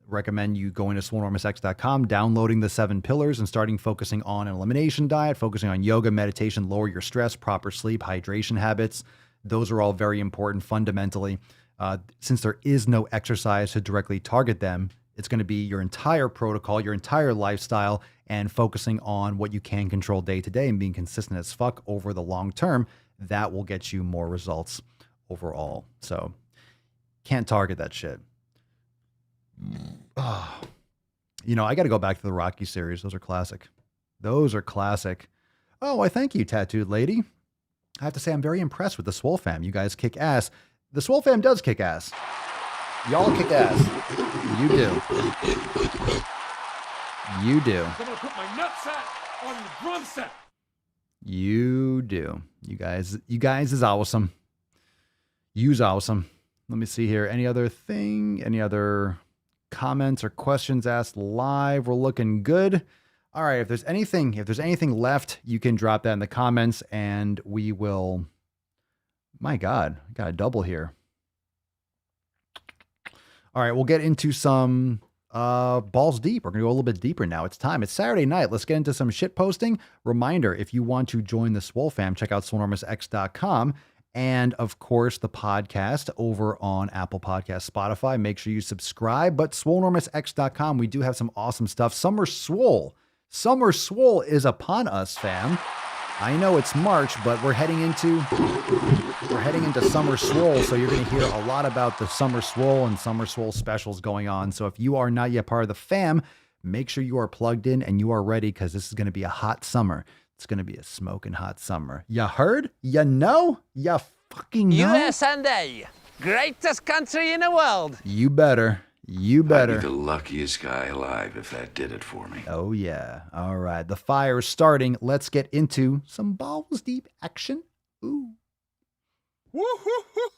recommend you going to Swolenormousx.com, downloading the 7 pillars and starting focusing on an elimination diet, focusing on yoga, meditation, lower your stress, proper sleep, hydration habits. Those are all very important fundamentally. Since there is no exercise to directly target them, it's going to be your entire protocol, your entire lifestyle, and focusing on what you can control day to day and being consistent as fuck over the long term. That will get you more results overall. So can't target that shit. Oh. You know, I got to go back to the Rocky series. Those are classic. Those are classic. Oh, I thank you, Tattooed Lady. I have to say, I'm very impressed with the Swole fam. You guys kick ass. The Swole fam does kick ass. Y'all kick ass. You do. You do. I'm gonna put my nutsack on your drum set. You do. You guys is awesome. You's awesome. Let me see here. Any other thing? Any other comments or questions asked live? We're looking good. All right. If there's anything left, you can drop that in the comments and we will. My God, I got a double here. All right. We'll get into some balls deep. We're going to go a little bit deeper now. It's time. It's Saturday night. Let's get into some shit posting. Reminder, if you want to join the Swole fam, check out Swolenormousx.com. And of course, the podcast over on Apple Podcasts, Spotify. Make sure you subscribe. But Swolenormousx.com, we do have some awesome stuff. Summer Swole. Summer Swole is upon us, fam. I know it's March, but we're heading into Summer Swole. So you're going to hear a lot about the Summer Swole and Summer Swole specials going on. So if you are not yet part of the fam, make sure you are plugged in and you are ready, because this is going to be a hot summer. It's going to be a smoking hot summer. You heard? You know? You fucking know? USA, greatest country in the world. You better. You better. I'd be the luckiest guy alive if that did it for me. Oh, yeah. All right. The fire is starting. Let's get into some balls deep action. Ooh. Woo-hoo-hoo-hoo.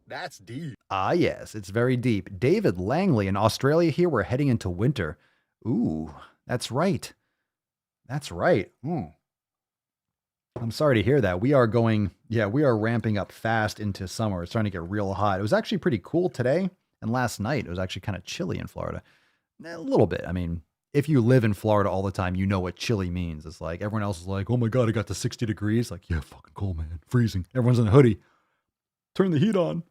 That's deep. Ah, yes. It's very deep. David Langley in Australia here. We're heading into winter. Ooh, that's right. That's right. I'm sorry to hear that. We are ramping up fast into summer. It's starting to get real hot. It was actually pretty cool today. And last night, it was actually kind of chilly in Florida. A little bit. I mean, if you live in Florida all the time, you know what chilly means. It's like everyone else is like, oh my God, it got to 60 degrees. Like, yeah, fucking cold, man. Freezing. Everyone's in a hoodie. Turn the heat on.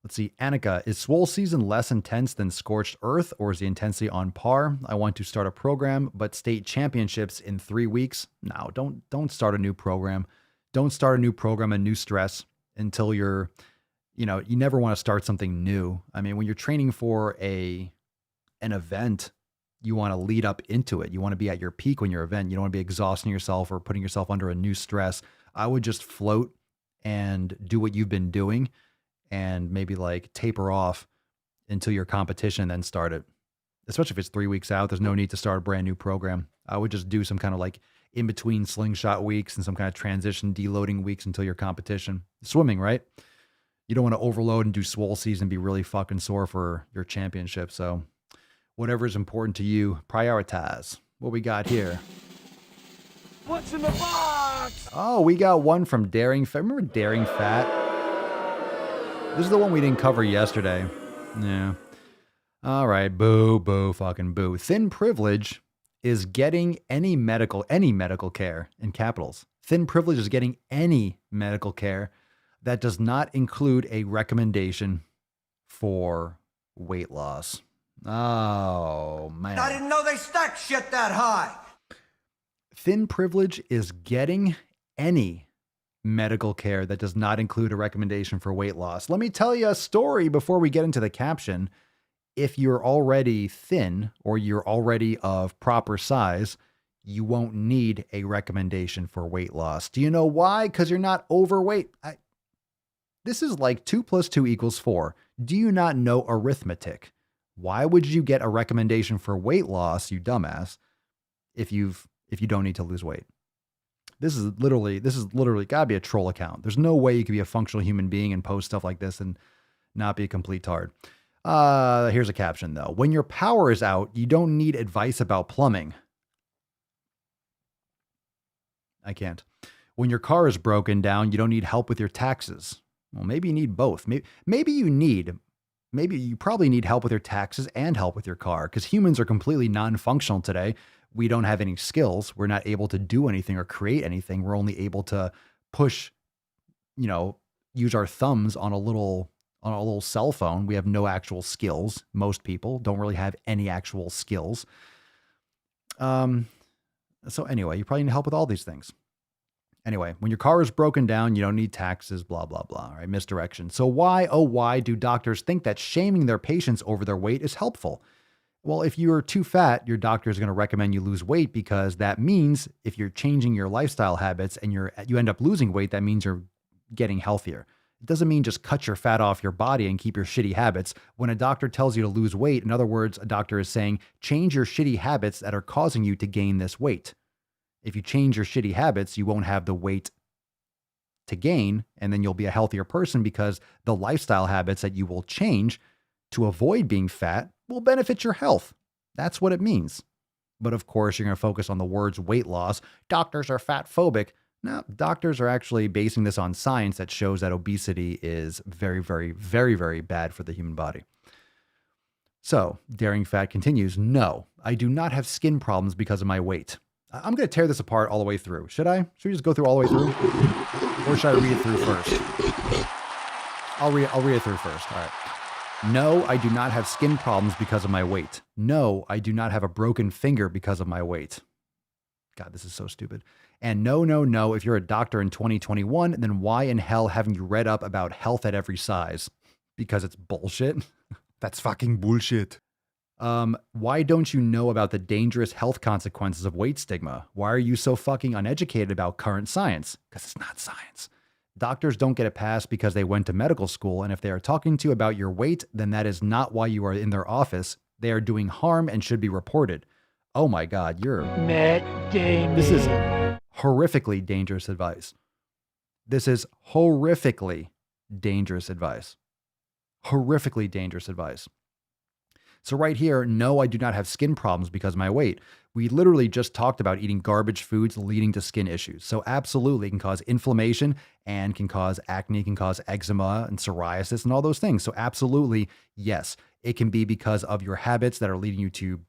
Let's see. Annika, is Swole season less intense than Scorched Earth, or is the intensity on par? I want to start a program, but state championships in 3 weeks. No, don't start a new program. Don't start a new program, a new stress until you're you never want to start something new. I mean, when you're training for an event, you want to lead up into it. You want to be at your peak when your event. You don't want to be exhausting yourself or putting yourself under a new stress. I would just float and do what you've been doing and maybe like taper off until your competition, then start it. Especially if it's 3 weeks out, there's no need to start a brand new program. I would just do some kind of like in between slingshot weeks and some kind of transition deloading weeks until your competition. Swimming, right? You don't want to overload and do swole season, be really fucking sore for your championship. So whatever is important to you, prioritize. What we got here? What's in the box? Oh, we got one from Daring Fat. Remember Daring Fat? This is the one we didn't cover yesterday. Yeah. All right. Boo, boo, fucking boo. Thin privilege is getting any medical care in capitals. Thin privilege is getting any medical care that does not include a recommendation for weight loss. Oh, man. I didn't know they stacked shit that high. Thin privilege is getting any medical care that does not include a recommendation for weight loss. Let me tell you a story before we get into the caption. If you're already thin or you're already of proper size, you won't need a recommendation for weight loss. Do you know why? Because you're not overweight. This is like 2 + 2 = 4. Do you not know arithmetic? Why would you get a recommendation for weight loss, you dumbass, if you don't need to lose weight? This is literally gotta be a troll account. There's no way you could be a functional human being and post stuff like this and not be a complete tard. Here's a caption though. When your power is out, you don't need advice about plumbing. I can't. When your car is broken down, you don't need help with your taxes. Well, maybe you need both. Maybe you probably need help with your taxes and help with your car, because humans are completely non-functional today. We don't have any skills. We're not able to do anything or create anything. We're only able to push, use our thumbs on a little cell phone. We have no actual skills. Most people don't really have any actual skills. So anyway, you probably need help with all these things. Anyway, when your car is broken down, you don't need taxes, blah, blah, blah, all right? Misdirection. So why, oh, why do doctors think that shaming their patients over their weight is helpful? Well, if you're too fat, your doctor is going to recommend you lose weight, because that means if you're changing your lifestyle habits and you end up losing weight, that means you're getting healthier. It doesn't mean just cut your fat off your body and keep your shitty habits. When a doctor tells you to lose weight, in other words, a doctor is saying, change your shitty habits that are causing you to gain this weight. If you change your shitty habits, you won't have the weight to gain, and then you'll be a healthier person, because the lifestyle habits that you will change to avoid being fat will benefit your health. That's what it means. But of course, you're going to focus on the words weight loss. Doctors are fat phobic. No, doctors are actually basing this on science that shows that obesity is very, very, very, very bad for the human body. So, Daring Fat continues, no, I do not have skin problems because of my weight. I'm going to tear this apart all the way through. Should I? Should we just go through all the way through? Or should I read it through first? I'll read it through first. All right. No, I do not have skin problems because of my weight. No, I do not have a broken finger because of my weight. God, this is so stupid. And no, if you're a doctor in 2021, then why in hell haven't you read up about health at every size? Because it's bullshit. That's fucking bullshit. Why don't you know about the dangerous health consequences of weight stigma? Why are you so fucking uneducated about current science? Because it's not science. Doctors don't get a pass because they went to medical school, and if they are talking to you about your weight, then that is not why you are in their office. They are doing harm and should be reported. Oh my God, this is horrifically dangerous advice. This is horrifically dangerous advice. Horrifically dangerous advice. So right here, no, I do not have skin problems because of my weight. We literally just talked about eating garbage foods leading to skin issues. So absolutely, it can cause inflammation and can cause acne, can cause eczema and psoriasis and all those things. So absolutely, yes, it can be because of your habits that are leading you to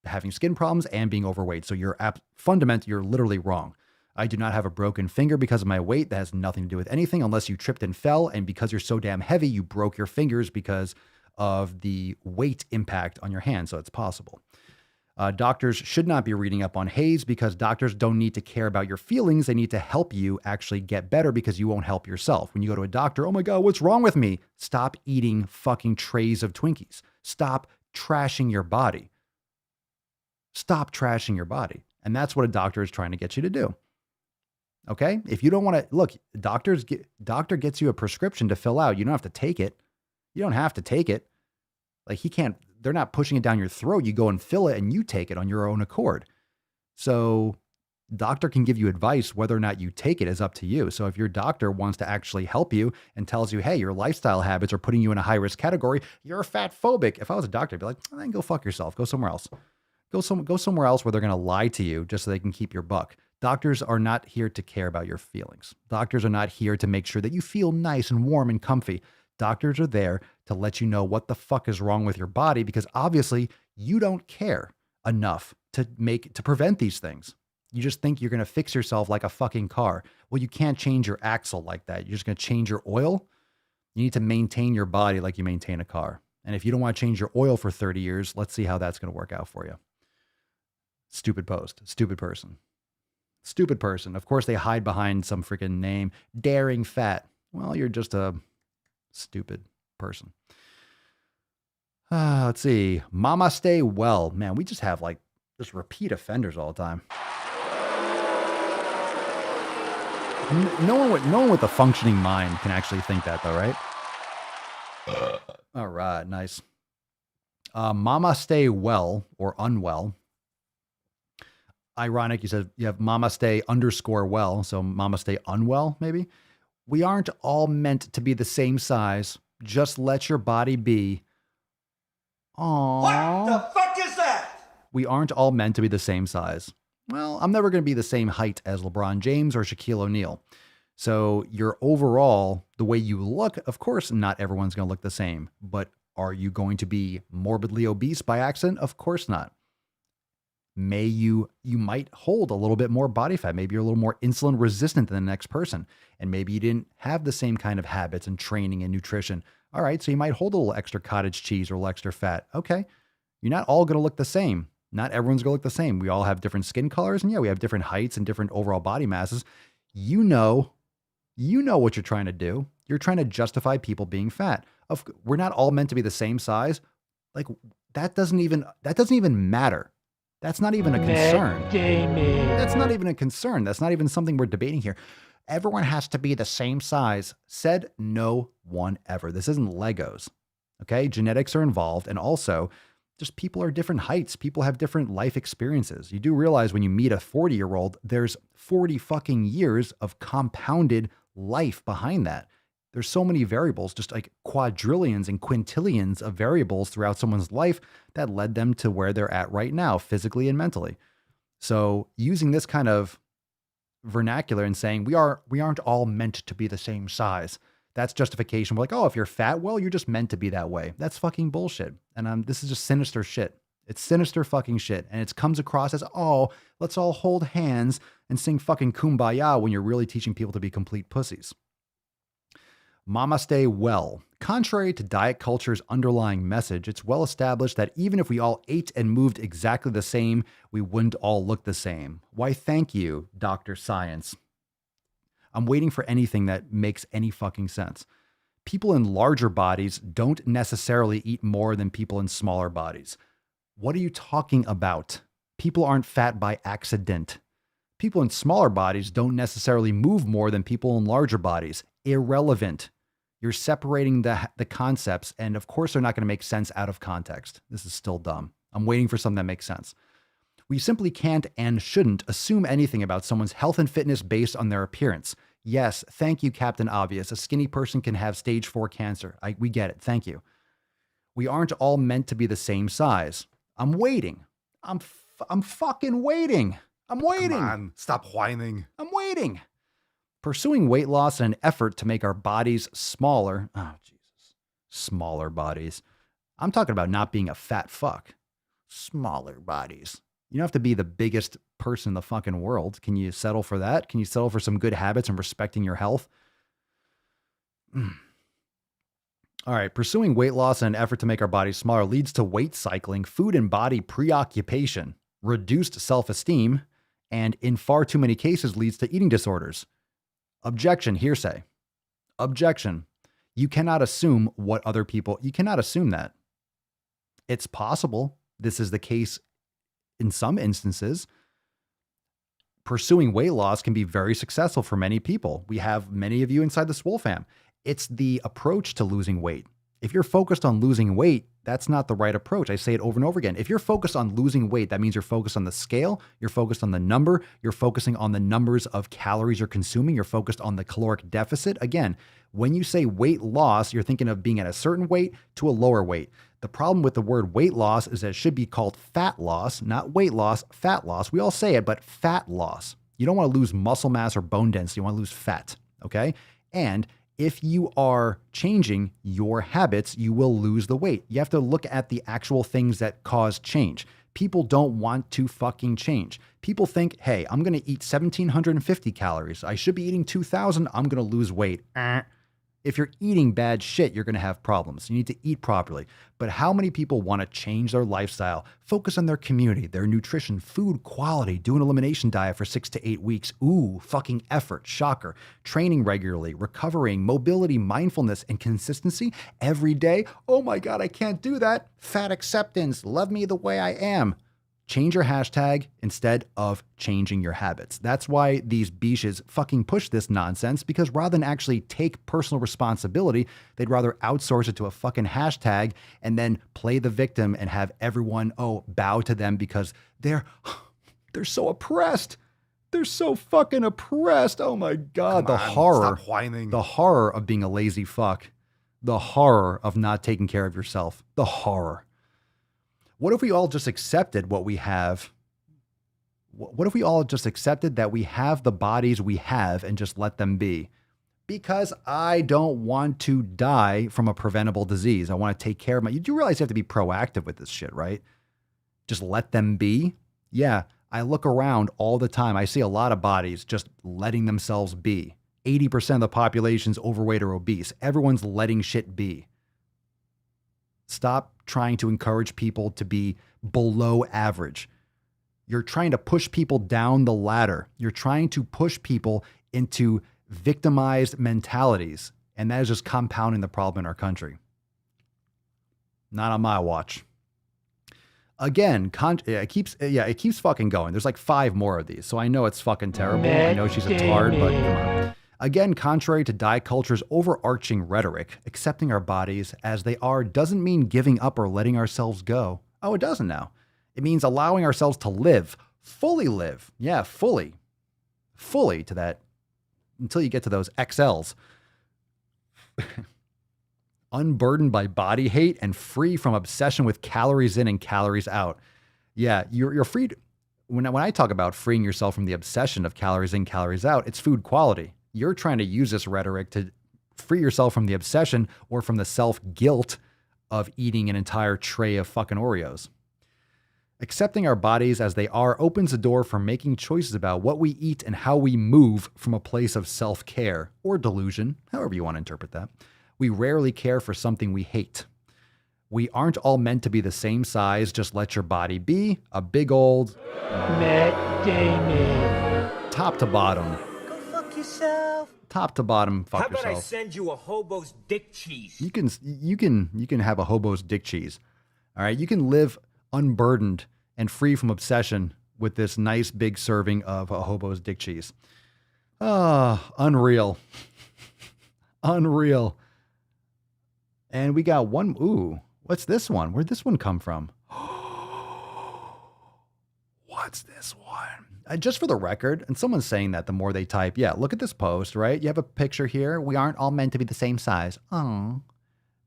having skin problems and being overweight. So you're literally wrong. I do not have a broken finger because of my weight. That has nothing to do with anything unless you tripped and fell. And because you're so damn heavy, you broke your fingers because of the weight impact on your hand. So it's possible. Doctors should not be reading up on haze because doctors don't need to care about your feelings. They need to help you actually get better because you won't help yourself. When you go to a doctor, oh my God, what's wrong with me? Stop eating fucking trays of Twinkies. Stop trashing your body. Stop trashing your body. And that's what a doctor is trying to get you to do. Okay? If you don't want to, look, doctor gets you a prescription to fill out. You don't have to take it. You don't have to take it. Like they're not pushing it down your throat. You go and fill it and you take it on your own accord. So doctor can give you advice. Whether or not you take it is up to you. So if your doctor wants to actually help you and tells you, hey, your lifestyle habits are putting you in a high risk category, you're fat phobic. If I was a doctor, I'd be like, then go fuck yourself. Go somewhere else. Go somewhere else where they're going to lie to you just so they can keep your buck. Doctors are not here to care about your feelings. Doctors are not here to make sure that you feel nice and warm and comfy. Doctors are there to let you know what the fuck is wrong with your body because obviously you don't care enough to prevent these things. You just think you're going to fix yourself like a fucking car. Well, you can't change your axle like that. You're just going to change your oil. You need to maintain your body like you maintain a car. And if you don't want to change your oil for 30 years, let's see how that's going to work out for you. Stupid post, stupid person. Stupid person. Of course, they hide behind some freaking name. Daring fat. Well, you're just a stupid person. Let's see. Mama stay well. Man, we just have like just repeat offenders all the time. No one with a functioning mind can actually think that though, right? All right, nice. Mama stay well or unwell. Ironic, you said you have mama stay _well, so mama stay unwell, maybe. We aren't all meant to be the same size. Just let your body be. Aww. What the fuck is that? We aren't all meant to be the same size. Well, I'm never going to be the same height as LeBron James or Shaquille O'Neal. So your overall, the way you look, of course, not everyone's going to look the same. But are you going to be morbidly obese by accident? Of course not. You might hold a little bit more body fat. Maybe you're a little more insulin resistant than the next person. And maybe you didn't have the same kind of habits and training and nutrition. All right, so you might hold a little extra cottage cheese or a little extra fat. Okay, you're not all going to look the same. Not everyone's going to look the same. We all have different skin colors. And yeah, we have different heights and different overall body masses. You know what you're trying to do. You're trying to justify people being fat. We're not all meant to be the same size. Like that doesn't even matter. That's not even a concern. That's not even a concern. That's not even something we're debating here. Everyone has to be the same size. Said no one ever. This isn't Legos. Okay? Genetics are involved. And also, just people are different heights. People have different life experiences. You do realize when you meet a 40-year-old, there's 40 fucking years of compounded life behind that. There's so many variables, just like quadrillions and quintillions of variables throughout someone's life that led them to where they're at right now, physically and mentally. So using this kind of vernacular and saying we aren't all meant to be the same size, that's justification. We're like, oh, if you're fat, well, you're just meant to be that way. That's fucking bullshit. And this is just sinister shit. It's sinister fucking shit. And it comes across as, oh, let's all hold hands and sing fucking Kumbaya when you're really teaching people to be complete pussies. Mama stay well. Contrary to diet culture's underlying message, it's well established that even if we all ate and moved exactly the same, we wouldn't all look the same. Why, thank you, Dr. Science. I'm waiting for anything that makes any fucking sense. People in larger bodies don't necessarily eat more than people in smaller bodies. What are you talking about? People aren't fat by accident. People in smaller bodies don't necessarily move more than people in larger bodies. Irrelevant. You're separating the concepts, and of course they're not going to make sense out of context. This is still dumb. I'm waiting for something that makes sense. We simply can't and shouldn't assume anything about someone's health and fitness based on their appearance. Yes, thank you, Captain Obvious. A skinny person can have stage 4 cancer. We get it. Thank you. We aren't all meant to be the same size. I'm waiting. I'm fucking waiting. I'm waiting. Come on, stop whining. I'm waiting. Pursuing weight loss in an effort to make our bodies smaller. Oh, Jesus. Smaller bodies. I'm talking about not being a fat fuck. Smaller bodies. You don't have to be the biggest person in the fucking world. Can you settle for that? Can you settle for some good habits and respecting your health? All right. Pursuing weight loss in an effort to make our bodies smaller leads to weight cycling, food and body preoccupation, reduced self-esteem, and in far too many cases leads to eating disorders. Objection, hearsay. Objection. You cannot assume you cannot assume that. It's possible this is the case in some instances. Pursuing weight loss can be very successful for many people. We have many of you inside the Swole fam. It's the approach to losing weight. If you're focused on losing weight, that's not the right approach. I say it over and over again. If you're focused on losing weight, that means you're focused on the scale, you're focused on the number, you're focusing on the numbers of calories you're consuming, you're focused on the caloric deficit. Again, when you say weight loss, you're thinking of being at a certain weight to a lower weight. The problem with the word weight loss is that it should be called fat loss, not weight loss, fat loss. We all say it, but fat loss. You don't want to lose muscle mass or bone density. You want to lose fat, okay? And if you are changing your habits, you will lose the weight. You have to look at the actual things that cause change. People don't want to fucking change. People think, hey, I'm going to eat 1,750 calories. I should be eating 2,000. I'm going to lose weight. If you're eating bad shit, you're going to have problems. You need to eat properly. But how many people want to change their lifestyle, focus on their community, their nutrition, food quality, do an elimination diet for 6 to 8 weeks? Ooh, fucking effort, shocker. Training regularly, recovering, mobility, mindfulness, and consistency every day. Oh my God, I can't do that. Fat acceptance, love me the way I am. Change your hashtag instead of changing your habits. That's why these biches fucking push this nonsense, because rather than actually take personal responsibility, they'd rather outsource it to a fucking hashtag and then play the victim and have everyone, bow to them because they're so oppressed. They're so fucking oppressed. Oh my God. Stop whining. The horror of being a lazy fuck. The horror of not taking care of yourself. The horror. What if we all just accepted what we have? What if we all just accepted that we have the bodies we have and just let them be? Because I don't want to die from a preventable disease. I want to take care of you do realize you have to be proactive with this shit, right? Just let them be. Yeah. I look around all the time. I see a lot of bodies just letting themselves be. 80% of the population's overweight or obese. Everyone's letting shit be. Stop trying to encourage people to be below average. You're trying to push people down the ladder. You're trying to push people into victimized mentalities. And that is just compounding the problem in our country. Not on my watch. Again, it keeps fucking going. There's like 5 more of these. So I know it's fucking terrible. I know she's a tard, but come on. Again, contrary to diet culture's overarching rhetoric, accepting our bodies as they are doesn't mean giving up or letting ourselves go. Oh, it doesn't now. It means allowing ourselves to live, fully live. Yeah, fully to that until you get to those XLs. Unburdened by body hate and free from obsession with calories in and calories out. Yeah, you're free. When I talk about freeing yourself from the obsession of calories in, calories out, it's food quality. You're trying to use this rhetoric to free yourself from the obsession or from the self-guilt of eating an entire tray of fucking Oreos. Accepting our bodies as they are opens the door for making choices about what we eat and how we move from a place of self-care or delusion, however you want to interpret that. We rarely care for something we hate. We aren't all meant to be the same size. Just let your body be a big old Matt Damon. Top to bottom. Go fuck yourself. Top to bottom, fuck How about yourself. I send you a hobo's dick cheese? You can have a hobo's dick cheese. All right, you can live unburdened and free from obsession with this nice big serving of a hobo's dick cheese. Ah, unreal. Unreal. And we got one. Ooh, what's this one? Where'd this one come from? What's this one? Just for the record, and someone's saying that the more they type, yeah, look at this post, right? You have a picture here. We aren't all meant to be the same size. Oh.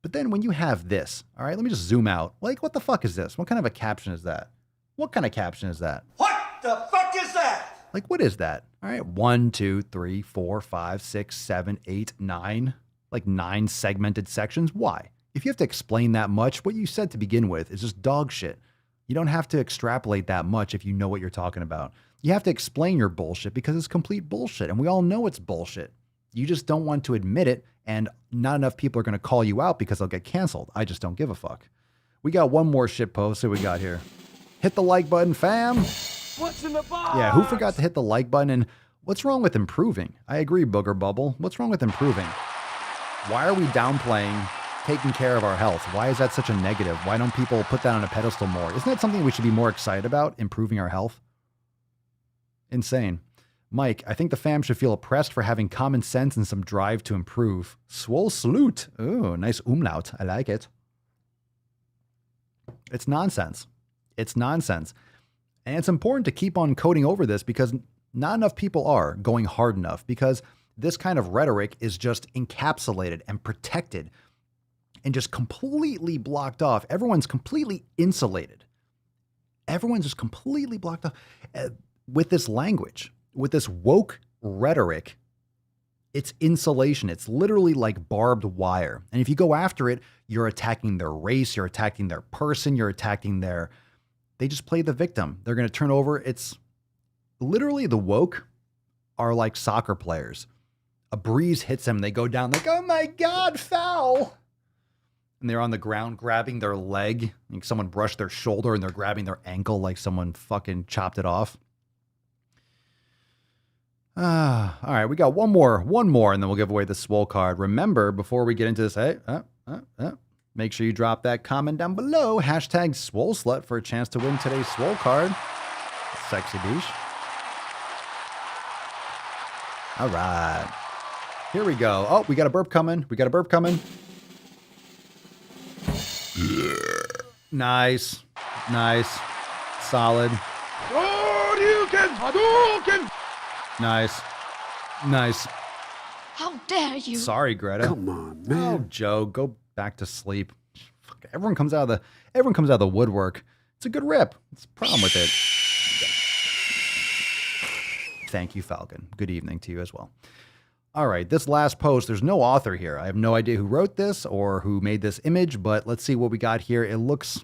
But then when you have this, all right, let me just zoom out. Like, what the fuck is this? What kind of a caption is that? What kind of caption is that? What the fuck is that? Like, what is that? All right, 1, 2, 3, 4, 5, 6, 7, 8, 9. Like 9 segmented sections. Why? If you have to explain that much, what you said to begin with is just dog shit. You don't have to extrapolate that much if you know what you're talking about. You have to explain your bullshit because it's complete bullshit, and we all know it's bullshit. You just don't want to admit it, and not enough people are going to call you out because they'll get canceled. I just don't give a fuck. We got one more shit post that we got here. Hit the like button, fam. What's in the box? Yeah, who forgot to hit the like button? And what's wrong with improving? I agree, Booger Bubble. What's wrong with improving? Why are we downplaying taking care of our health? Why is that such a negative? Why don't people put that on a pedestal more? Isn't that something we should be more excited about, improving our health? Insane. Mike, I think the fam should feel oppressed for having common sense and some drive to improve. Swole salute. Oh, nice umlaut. I like it. It's nonsense. It's nonsense. And it's important to keep on coding over this because not enough people are going hard enough, because this kind of rhetoric is just encapsulated and protected and just completely blocked off. Everyone's completely insulated. Everyone's just completely blocked off with this language, with this woke rhetoric. It's insulation. It's literally like barbed wire. And if you go after it, you're attacking their race, you're attacking their person, you're attacking they just play the victim. They're going to turn over. It's literally the woke are like soccer players. A breeze hits them. They go down like, oh my God, foul. And they're on the ground grabbing their leg. Like someone brushed their shoulder and they're grabbing their ankle like someone fucking chopped it off. All right, we got one more, and then we'll give away the Swole card. Remember, before we get into this, make sure you drop that comment down below. Hashtag SwoleSlut for a chance to win today's Swole card. Sexy beach. All right. Here we go. Oh, we got a burp coming. Nice. Solid. Nice. How dare you? Sorry, Greta. Come on, man. Oh, Joe, go back to sleep. Fuck, everyone comes out of the woodwork. It's a good rip. What's the problem with it? Thank you, Falcon. Good evening to you as well. All right, this last post, there's no author here. I have no idea who wrote this or who made this image, but let's see what we got here. It looks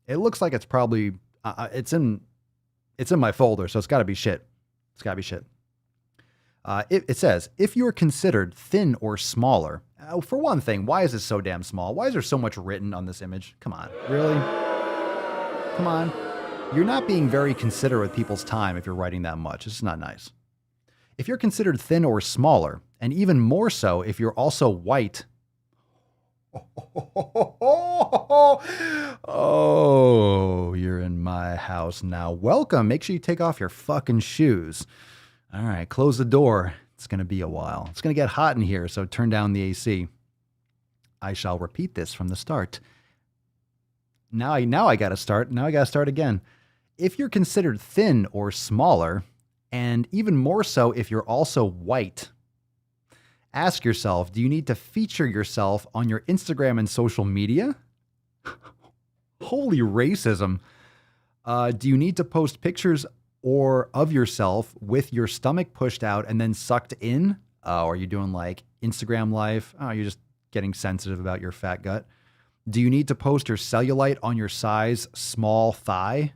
like it's probably it's in my folder, so it's got to be shit. It says, if you're considered thin or smaller, for one thing, why is this so damn small? Why is there so much written on this image? Come on, really? Come on. You're not being very considerate with people's time if you're writing that much. It's not nice. If you're considered thin or smaller, and even more so if you're also white. Oh, you're in my house now. Welcome. Make sure you take off your fucking shoes. All right, close the door. It's going to be a while. It's going to get hot in here, so turn down the AC. I shall repeat this from the start. Now I got to start. Now I got to start again. If you're considered thin or smaller, and even more so if you're also white, ask yourself, do you need to feature yourself on your Instagram and social media? Holy racism. Do you need to post pictures or of yourself with your stomach pushed out and then sucked in? Are you doing like Instagram life? Oh, you're just getting sensitive about your fat gut. Do you need to post your cellulite on your size small thigh?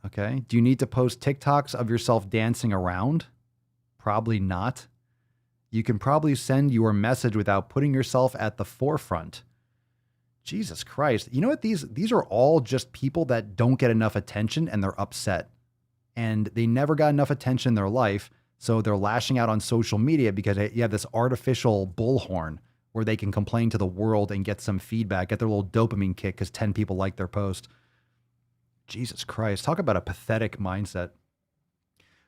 Okay. Do you need to post TikToks of yourself dancing around? Probably not. You can probably send your message without putting yourself at the forefront. Jesus Christ. You know what? These are all just people that don't get enough attention and they're upset. And they never got enough attention in their life. So they're lashing out on social media because you have this artificial bullhorn where they can complain to the world and get some feedback, get their little dopamine kick because 10 people like their post. Jesus Christ. Talk about a pathetic mindset.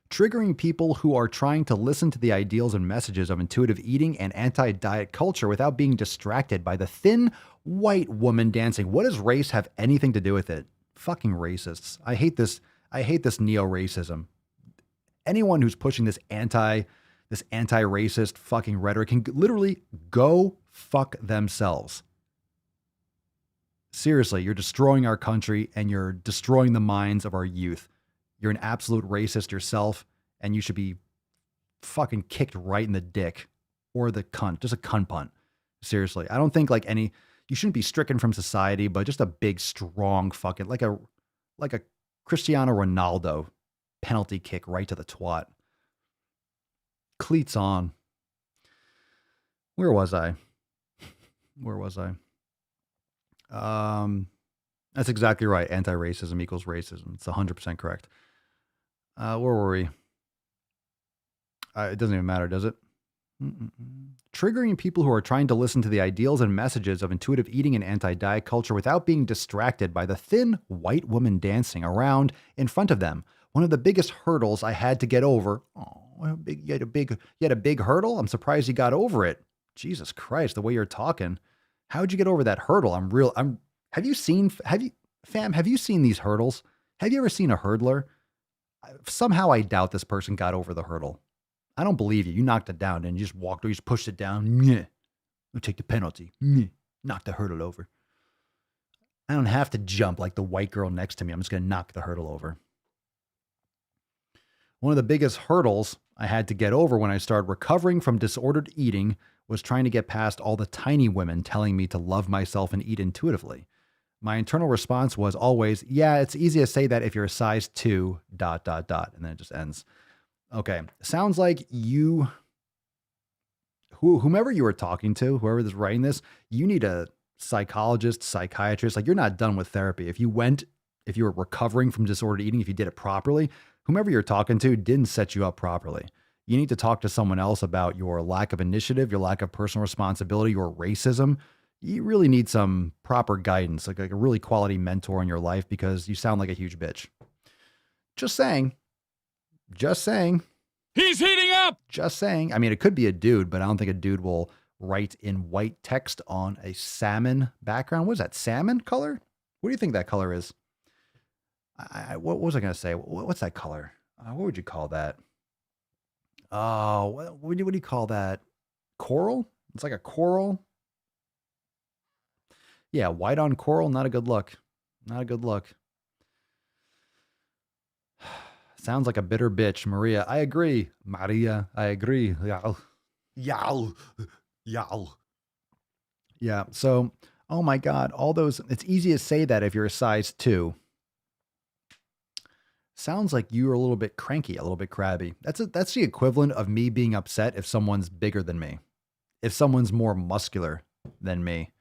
Triggering people who are trying to listen to the ideals and messages of intuitive eating and anti-diet culture without being distracted by the thin white woman dancing. What does race have anything to do with it? Fucking racists. I hate this neo-racism. Anyone who's pushing this anti-racist fucking rhetoric can literally go fuck themselves. Seriously, you're destroying our country and you're destroying the minds of our youth. You're an absolute racist yourself, and you should be fucking kicked right in the dick or the cunt. Just a cunt punt. Seriously. I don't think you shouldn't be stricken from society, but just a big, strong fucking, like a Cristiano Ronaldo penalty kick right to the twat. Cleats on. Where was I? That's exactly right. Anti-racism equals racism. It's 100% correct. Where were we? It doesn't even matter, does it? Triggering people who are trying to listen to the ideals and messages of intuitive eating and anti-diet culture without being distracted by the thin white woman dancing around in front of them. One of the biggest hurdles I had to get over. Oh, you had a big hurdle? I'm surprised you got over it. Jesus Christ, the way you're talking. How'd you get over that hurdle? Have you seen these hurdles? Have you ever seen a hurdler? Somehow I doubt this person got over the hurdle. I don't believe you. You knocked it down and you just walked or you just pushed it down. Yeah. We'll take the penalty. Yeah. Knock the hurdle over. I don't have to jump like the white girl next to me. I'm just going to knock the hurdle over. One of the biggest hurdles I had to get over when I started recovering from disordered eating was trying to get past all the tiny women telling me to love myself and eat intuitively. My internal response was always, yeah, it's easy to say that if you're a size 2, ... And then it just ends. Okay. Sounds like you, whomever you were talking to, whoever is writing this, you need a psychologist, psychiatrist. Like, you're not done with therapy. If you were recovering from disordered eating, if you did it properly, whomever you're talking to didn't set you up properly. You need to talk to someone else about your lack of initiative, your lack of personal responsibility, your racism. You really need some proper guidance, like a really quality mentor in your life, because you sound like a huge bitch. Just saying. He's heating up! Just saying. I mean, it could be a dude, but I don't think a dude will write in white text on a salmon background. What is that, salmon color? What do you think that color is? What was I going to say? What's that color? What would you call that? Oh, what do you call that? Coral? It's like a coral. Yeah, white on coral, not a good look. Not a good look. Sounds like a bitter bitch. Maria, I agree. Maria, I agree. Yow. Yeah, so, oh my God, all those, it's easy to say that if you're a size 2. Sounds like you're a little bit cranky, a little bit crabby. That's the equivalent of me being upset if someone's bigger than me. If someone's more muscular than me.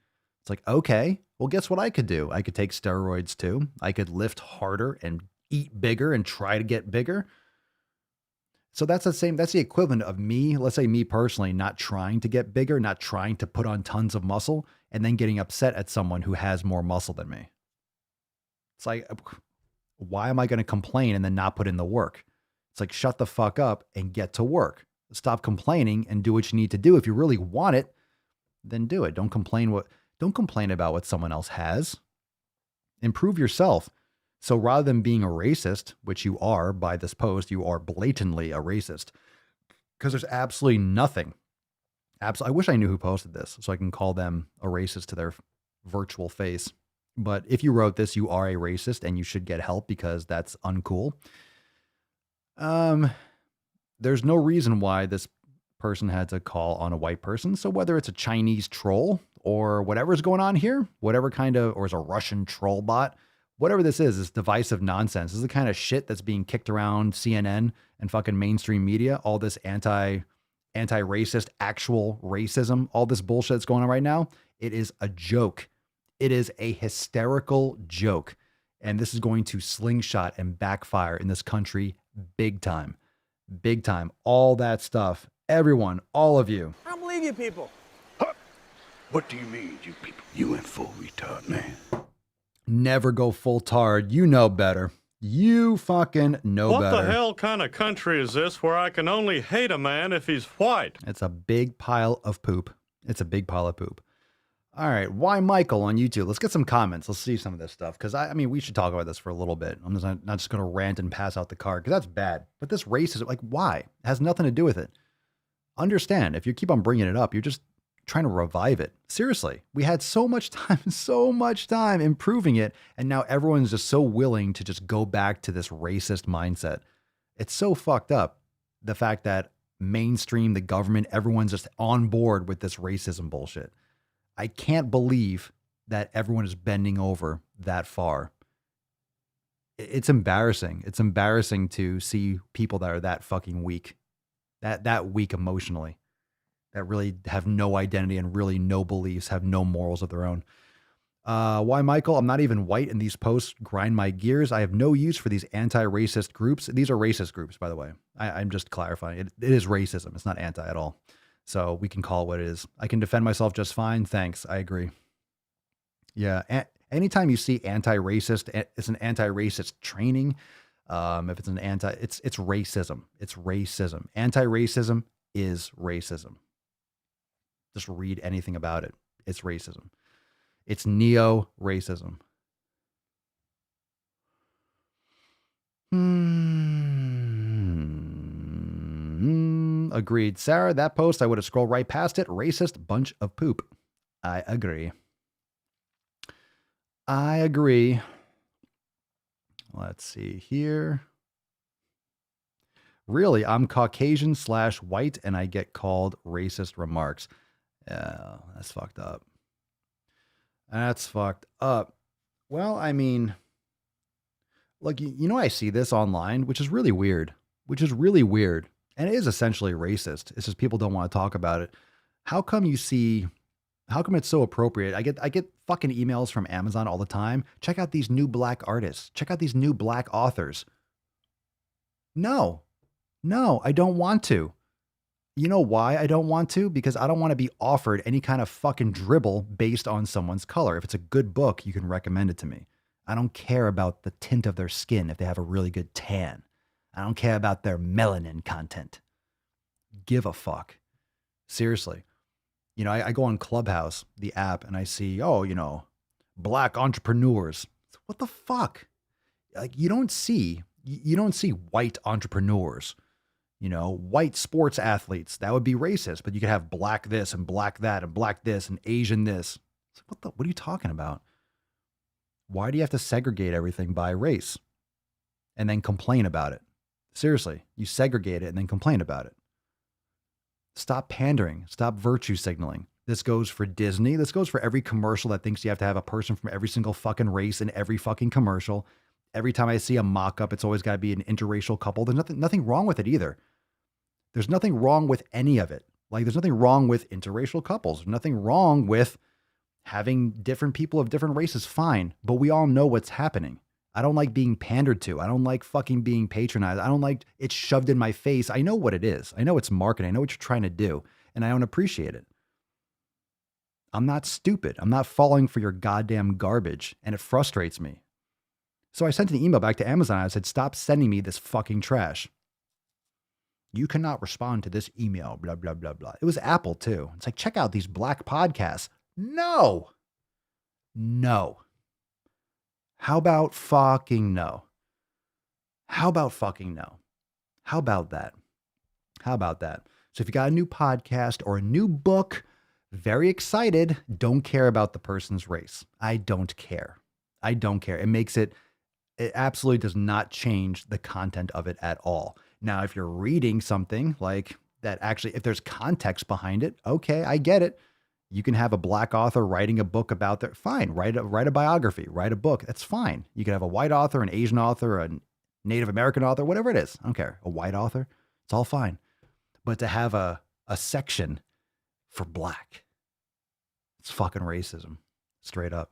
It's like, okay, well, guess what I could do? I could take steroids too. I could lift harder and eat bigger and try to get bigger. So that's the equivalent of me, let's say me personally, not trying to get bigger, not trying to put on tons of muscle, and then getting upset at someone who has more muscle than me. It's like, why am I going to complain and then not put in the work? It's like, shut the fuck up and get to work. Stop complaining and do what you need to do. If you really want it, then do it. Don't complain about what someone else has. Improve yourself. So rather than being a racist, which you are by this post, you are blatantly a racist, because there's absolutely nothing. I wish I knew who posted this so I can call them a racist to their virtual face. But if you wrote this, you are a racist and you should get help, because that's uncool. There's no reason why this person had to call on a white person. So whether it's a Chinese troll or whatever's going on here, or is a Russian troll bot, whatever this is divisive nonsense. This is the kind of shit that's being kicked around CNN and fucking mainstream media. All this anti-racist, actual racism, all this bullshit that's going on right now. It is a joke. It is a hysterical joke. And this is going to slingshot and backfire in this country big time. Big time. All that stuff. Everyone, all of you. I don't believe you people. What do you mean, you people? You went full retard, man. Never go full tard. You know better. You fucking know better. What the hell kind of country is this where I can only hate a man if he's white? It's a big pile of poop. All right. Why Michael on YouTube? Let's get some comments. Let's see some of this stuff. Because I mean, we should talk about this for a little bit. I'm not just going to rant and pass out the card, because that's bad. But this racism, like, why? It has nothing to do with it. Understand, if you keep on bringing it up, you're just trying to revive it. Seriously, we had so much time improving it, and now everyone's just so willing to just go back to this racist mindset. It's so fucked up, the fact that mainstream, the government, everyone's just on board with this racism bullshit. I can't believe that everyone is bending over that far. It's embarrassing. It's embarrassing to see people that are that fucking weak. that weak emotionally, that really have no identity and really no beliefs, have no morals of their own. Why, Michael? I'm not even white, and these posts grind my gears. I have no use for these anti-racist groups. These are racist groups, by the way. I'm just clarifying. It is racism. It's not anti at all. So we can call it what it is. I can defend myself just fine. Thanks. I agree. Yeah. Anytime you see anti-racist, it's an anti-racist training. If it's an it's racism. It's racism. Anti-racism is racism. Just read anything about it. It's racism. It's neo-racism. Agreed. Sarah, that post, I would have scrolled right past it. Racist bunch of poop. I agree. I agree. Let's see here. Really, I'm Caucasian/white and I get called racist remarks. Yeah, that's fucked up. That's fucked up. Well, I mean, look, you know, I see this online, which is really weird, And it is essentially racist. It's just people don't want to talk about it. How come it's so appropriate? I get fucking emails from Amazon all the time. Check out these new black artists. Check out these new black authors. No, I don't want to. You know why I don't want to? Because I don't want to be offered any kind of fucking dribble based on someone's color. If it's a good book, you can recommend it to me. I don't care about the tint of their skin if they have a really good tan. I don't care about their melanin content. Give a fuck. Seriously. You know, I go on Clubhouse, the app, and I see, black entrepreneurs. What the fuck? Like, you don't see white entrepreneurs. White sports athletes. That would be racist, but you could have black this and black that and black this and Asian this. What are you talking about? Why do you have to segregate everything by race and then complain about it? Seriously, you segregate it and then complain about it. Stop pandering. Stop virtue signaling. This goes for Disney. This goes for every commercial that thinks you have to have a person from every single fucking race in every fucking commercial. Every time I see a mock-up, it's always got to be an interracial couple. There's nothing wrong with it either. There's nothing wrong with any of it. Like, there's nothing wrong with interracial couples. There's nothing wrong with having different people of different races. Fine. But we all know what's happening. I don't like being pandered to. I don't like fucking being patronized. I don't like it shoved in my face. I know what it is. I know it's marketing. I know what you're trying to do. And I don't appreciate it. I'm not stupid. I'm not falling for your goddamn garbage. And it frustrates me. So I sent an email back to Amazon. I said, stop sending me this fucking trash. You cannot respond to this email, blah, blah, blah, blah. It was Apple too. It's like, check out these black podcasts. No. How about fucking no? How about fucking no? How about that? So if you got a new podcast or a new book, very excited, don't care about the person's race. I don't care. It absolutely does not change the content of it at all. Now, if you're reading something like that, actually, if there's context behind it, okay, I get it. You can have a black author writing a book about that. Fine, write a biography, write a book. That's fine. You can have a white author, an Asian author, a Native American author, whatever it is. I don't care. A white author, it's all fine. But to have a section for black, it's fucking racism. Straight up.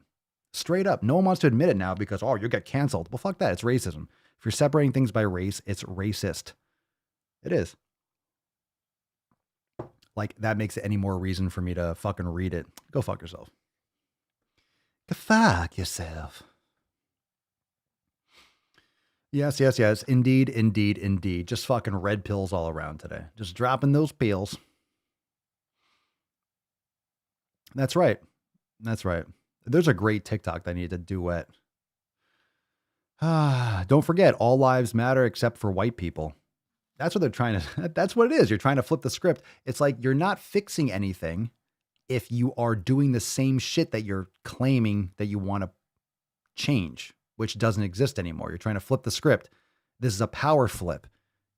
No one wants to admit it now because, you get canceled. Well, fuck that. It's racism. If you're separating things by race, it's racist. It is. Like, that makes it any more reason for me to fucking read it. Go fuck yourself. Go fuck yourself. Yes. Indeed. Just fucking red pills all around today. Just dropping those pills. That's right. There's a great TikTok that I need to duet. Don't forget, all lives matter except for white people. That's what they're trying to, that's what it is. You're trying to flip the script. It's like you're not fixing anything if you are doing the same shit that you're claiming that you want to change, which doesn't exist anymore. You're trying to flip the script. This is a power flip.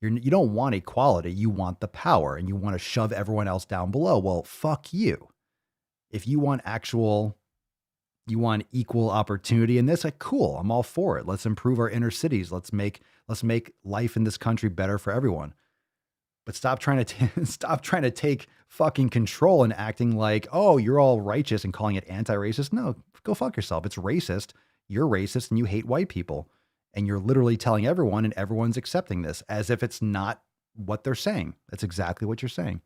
You don't want equality. You want the power and you want to shove everyone else down below. Well, fuck you. If you want equal opportunity in this, like, cool. I'm all for it. Let's improve our inner cities. Let's make life in this country better for everyone. But stop trying to stop trying to take fucking control and acting like, oh, you're all righteous and calling it anti-racist. No, go fuck yourself. It's racist. You're racist and you hate white people. And you're literally telling everyone, and everyone's accepting this as if it's not what they're saying. That's exactly what you're saying.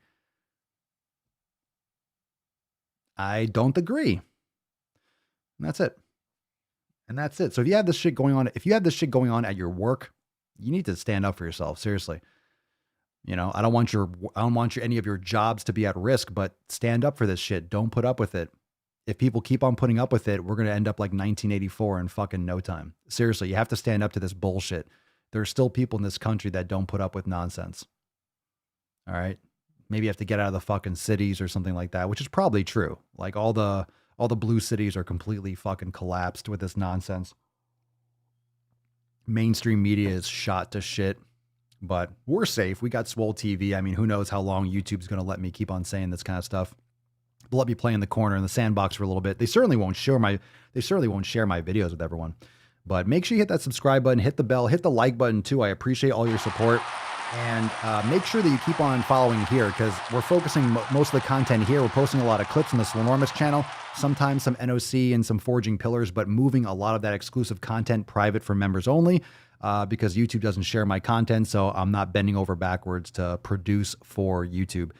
I don't agree. And that's it. And that's it. So if you have this shit going on, at your work, you need to stand up for yourself. Seriously. You know, I don't want any of your jobs to be at risk, but stand up for this shit. Don't put up with it. If people keep on putting up with it, we're going to end up like 1984 in fucking no time. Seriously, you have to stand up to this bullshit. There are still people in this country that don't put up with nonsense. All right. Maybe you have to get out of the fucking cities or something like that, which is probably true. Like all the blue cities are completely fucking collapsed with this nonsense. Mainstream media is shot to shit, but we're safe. We got Swole TV. I mean, who knows how long YouTube's going to let me keep on saying this kind of stuff. They'll let me play in the corner in the sandbox for a little bit. They certainly won't share my videos with everyone. But make sure you hit that subscribe button, hit the bell, hit the like button too. I appreciate all your support. And make sure that you keep on following here because we're focusing most of the content here. We're posting a lot of clips on the Swolenormous channel, sometimes some NOC and some Forging Pillars, but moving a lot of that exclusive content private for members only because YouTube doesn't share my content. So I'm not bending over backwards to produce for YouTube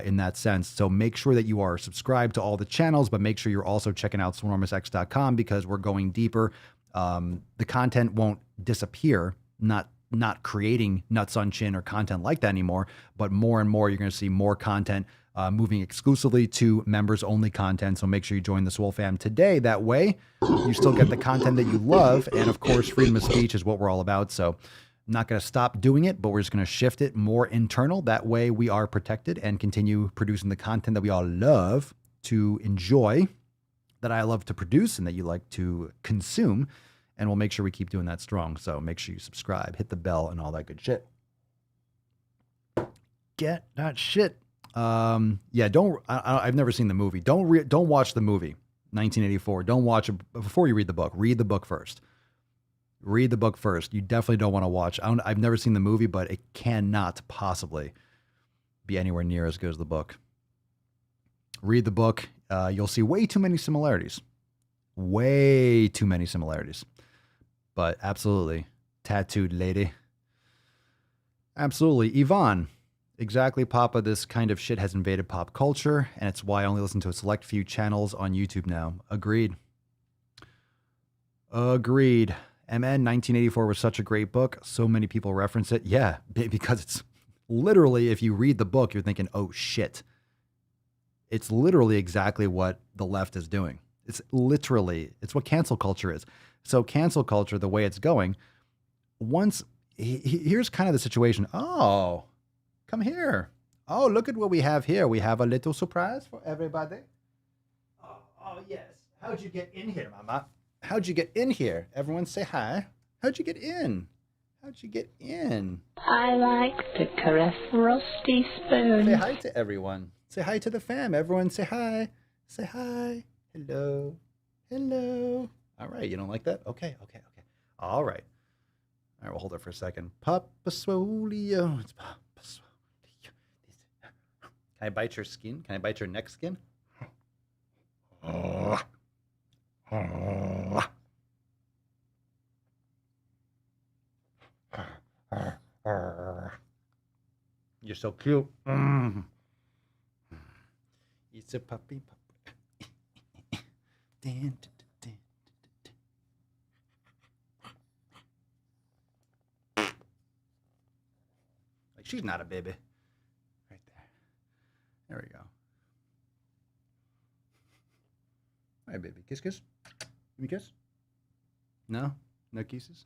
in that sense. So make sure that you are subscribed to all the channels, but make sure you're also checking out swolenormousx.com because we're going deeper. The content won't disappear, not creating nuts on chin or content like that anymore, but more and more, you're going to see more content moving exclusively to members only content. So make sure you join the Swole fam today. That way you still get the content that you love. And of course, freedom of speech is what we're all about. So I'm not going to stop doing it, but we're just going to shift it more internal. That way we are protected and continue producing the content that we all love to enjoy, that I love to produce and that you like to consume. And we'll make sure we keep doing that strong. So make sure you subscribe, hit the bell, and all that good shit. Get that shit. Yeah, I've never seen the movie. Don't watch the movie, 1984. Don't watch it before you read the book. Read the book first. Read the book first. You definitely don't want to watch. I've never seen the movie, but it cannot possibly be anywhere near as good as the book. Read the book. You'll see way too many similarities. Way too many similarities. But absolutely, tattooed lady. Absolutely. Yvonne, exactly, Papa. This kind of shit has invaded pop culture, and it's why I only listen to a select few channels on YouTube now. Agreed. Agreed. MN 1984 was such a great book. So many people reference it. Yeah, because it's literally, if you read the book, you're thinking, oh shit. It's literally exactly what the left is doing. It's what cancel culture is. So cancel culture, the way it's going, here's kind of the situation. Oh, come here. Oh, look at what we have here. We have a little surprise for everybody. Oh yes. How'd you get in here, Mama? How'd you get in here? Everyone say hi. How'd you get in? How'd you get in? I like to caress rusty spoons. Say hi to everyone. Say hi to the fam. Everyone say hi. Say hi. Hello. Hello. All right. You don't like that? Okay. All right. All right. We'll hold it for a second. Papa Swolio. It's Papa Swolio. Can I bite your skin? Can I bite your neck skin? You're so cute. It's a puppy. Like she's not a baby. Right there. There we go. All right, baby. Kiss, kiss. Give me a kiss. No? No kisses?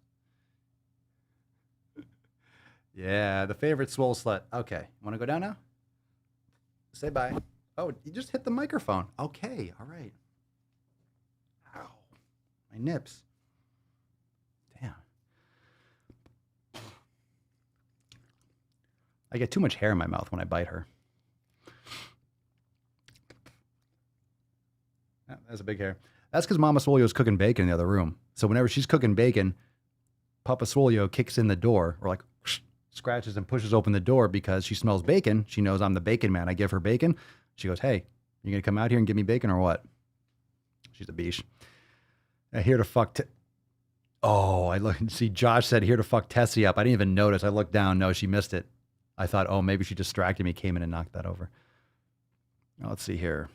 Yeah, the favorite swole slut. Okay. Want to go down now? Say bye. Oh, you just hit the microphone. Okay. All right. Ow. My nips. Damn. I get too much hair in my mouth when I bite her. That's a big hair. That's because Mama Swolio is cooking bacon in the other room. So whenever she's cooking bacon, Papa Swolio kicks in the door, or like, scratches and pushes open the door because she smells bacon. She knows I'm the bacon man. I give her bacon. She goes, hey, you going to come out here and give me bacon or what? She's a beesh. Here to fuck. Oh, I look and see Josh said here to fuck Tessie up. I didn't even notice. I looked down. No, she missed it. I thought, oh, maybe she distracted me, came in and knocked that over. Now, let's see here.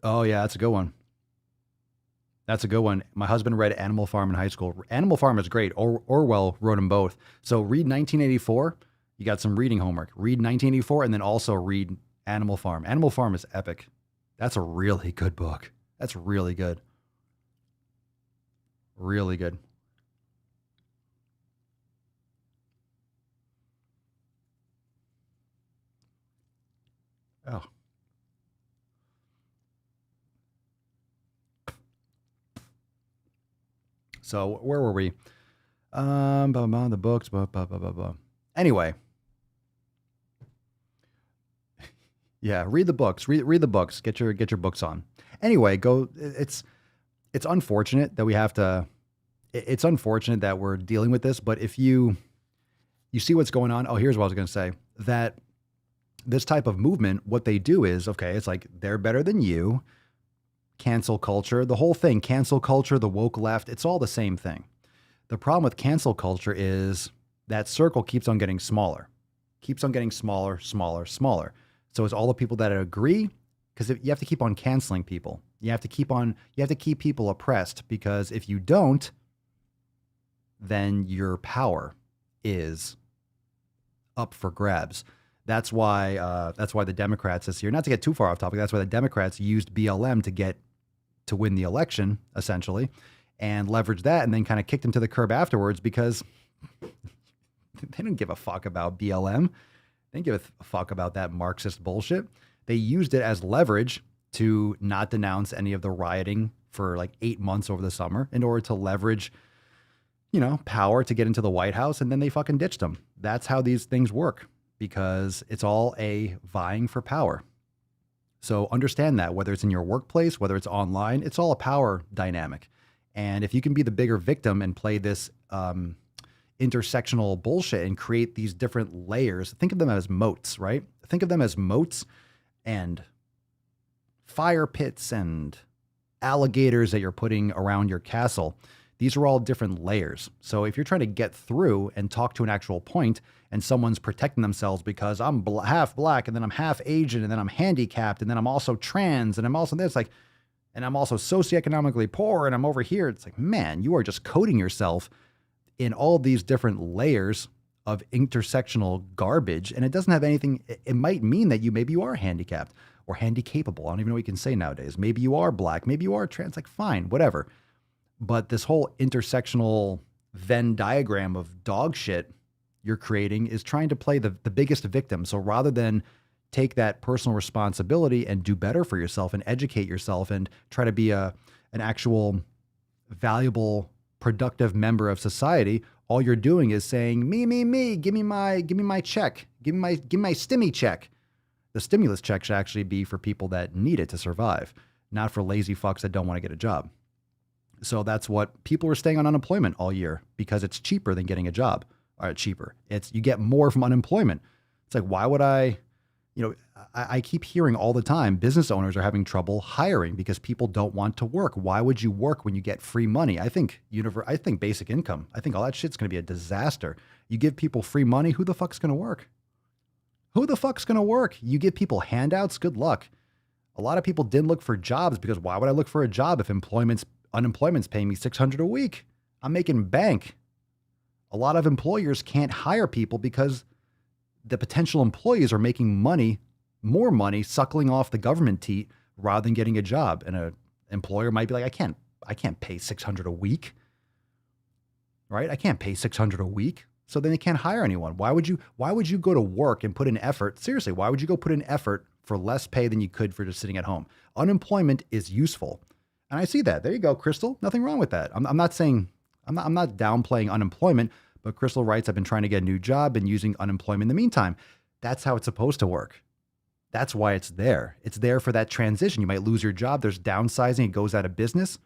Oh, yeah, that's a good one. That's a good one. My husband read Animal Farm in high school. Animal Farm is great. Orwell wrote them both. So read 1984. You got some reading homework. Read 1984 and then also read Animal Farm. Animal Farm is epic. That's a really good book. That's really good. Really good. Oh. So where were we? The books. Anyway. Yeah, read the books. Read the books. Get your books on. Anyway, go. It's unfortunate that we have to. It's unfortunate that we're dealing with this. But if you see what's going on. Oh, here's what I was going to say. That this type of movement, what they do is, okay, it's like they're better than you. Cancel culture, the whole thing, cancel culture, the woke left, it's all the same thing. The problem with cancel culture is that circle keeps on getting smaller, smaller. So it's all the people that agree, because you have to keep on canceling people. You have to keep people oppressed, because if you don't, then your power is up for grabs. That's why the Democrats this year, not to get too far off topic, that's why the Democrats used BLM to win the election, essentially, and leveraged that and then kind of kicked them to the curb afterwards, because they didn't give a fuck about BLM. They didn't give a fuck about that Marxist bullshit. They used it as leverage to not denounce any of the rioting for like 8 months over the summer in order to leverage, power to get into the White House, and then they fucking ditched them. That's how these things work, because it's all a vying for power. So understand that, whether it's in your workplace, whether it's online, it's all a power dynamic. And if you can be the bigger victim and play this intersectional bullshit and create these different layers, think of them as moats, right? Think of them as moats and fire pits and alligators that you're putting around your castle. These are all different layers. So if you're trying to get through and talk to an actual point, and someone's protecting themselves because I'm half black, and then I'm half Asian, and then I'm handicapped, and then I'm also trans, and I'm also this, and I'm also socioeconomically poor, and I'm over here. It's like, man, you are just coding yourself in all these different layers of intersectional garbage, and it doesn't have anything. It might mean that maybe you are handicapped or handicapable. I don't even know what you can say nowadays. Maybe you are black. Maybe you are trans. Like, fine, whatever. But this whole intersectional Venn diagram of dog shit you're creating is trying to play the biggest victim. So rather than take that personal responsibility and do better for yourself and educate yourself and try to be an actual valuable, productive member of society, all you're doing is saying, me, give me my check, give me my stimmy check. The stimulus check should actually be for people that need it to survive, not for lazy fucks that don't want to get a job. So that's what people are staying on unemployment all year, because it's cheaper than getting a job. Cheaper. You get more from unemployment. It's like, why would I keep hearing all the time, business owners are having trouble hiring because people don't want to work. Why would you work when you get free money? I think basic income, I think all that shit's going to be a disaster. You give people free money. Who the fuck's going to work? Who the fuck's going to work? You give people handouts. Good luck. A lot of people didn't look for jobs because why would I look for a job if unemployment's paying me $600 a week? I'm making bank. A lot of employers can't hire people because the potential employees are making more money, suckling off the government teat rather than getting a job. And an employer might be like, I can't pay $600 a week, right? I can't pay $600 a week. So then they can't hire anyone. Why would you go to work and put in effort? Seriously, why would you go put in effort for less pay than you could for just sitting at home? Unemployment is useful. And I see that. There you go, Crystal. Nothing wrong with that. I'm not downplaying unemployment, but Crystal writes, I've been trying to get a new job and using unemployment in the meantime. That's how it's supposed to work. That's why it's there. It's there for that transition. You might lose your job. There's downsizing. It goes out of business.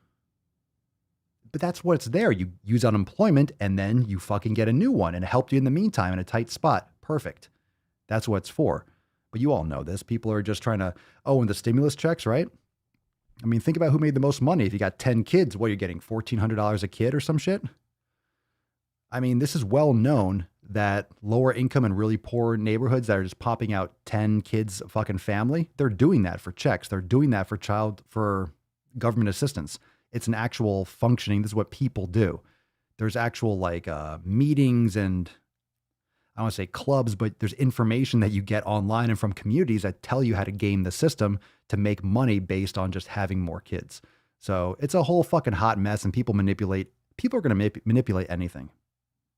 But that's what's there. You use unemployment and then you fucking get a new one and it helped you in the meantime in a tight spot. Perfect. That's what it's for. But you all know this. People are just trying to, and the stimulus checks, right? I mean, think about who made the most money. If you got 10 kids, what, you're getting $1,400 a kid or some shit? I mean, this is well known that lower income and really poor neighborhoods that are just popping out 10 kids a fucking family, they're doing that for checks. They're doing that for government assistance. It's an actual functioning. This is what people do. There's actual meetings and I don't want to say clubs, but there's information that you get online and from communities that tell you how to game the system to make money based on just having more kids. So it's a whole fucking hot mess and people are going to manipulate anything.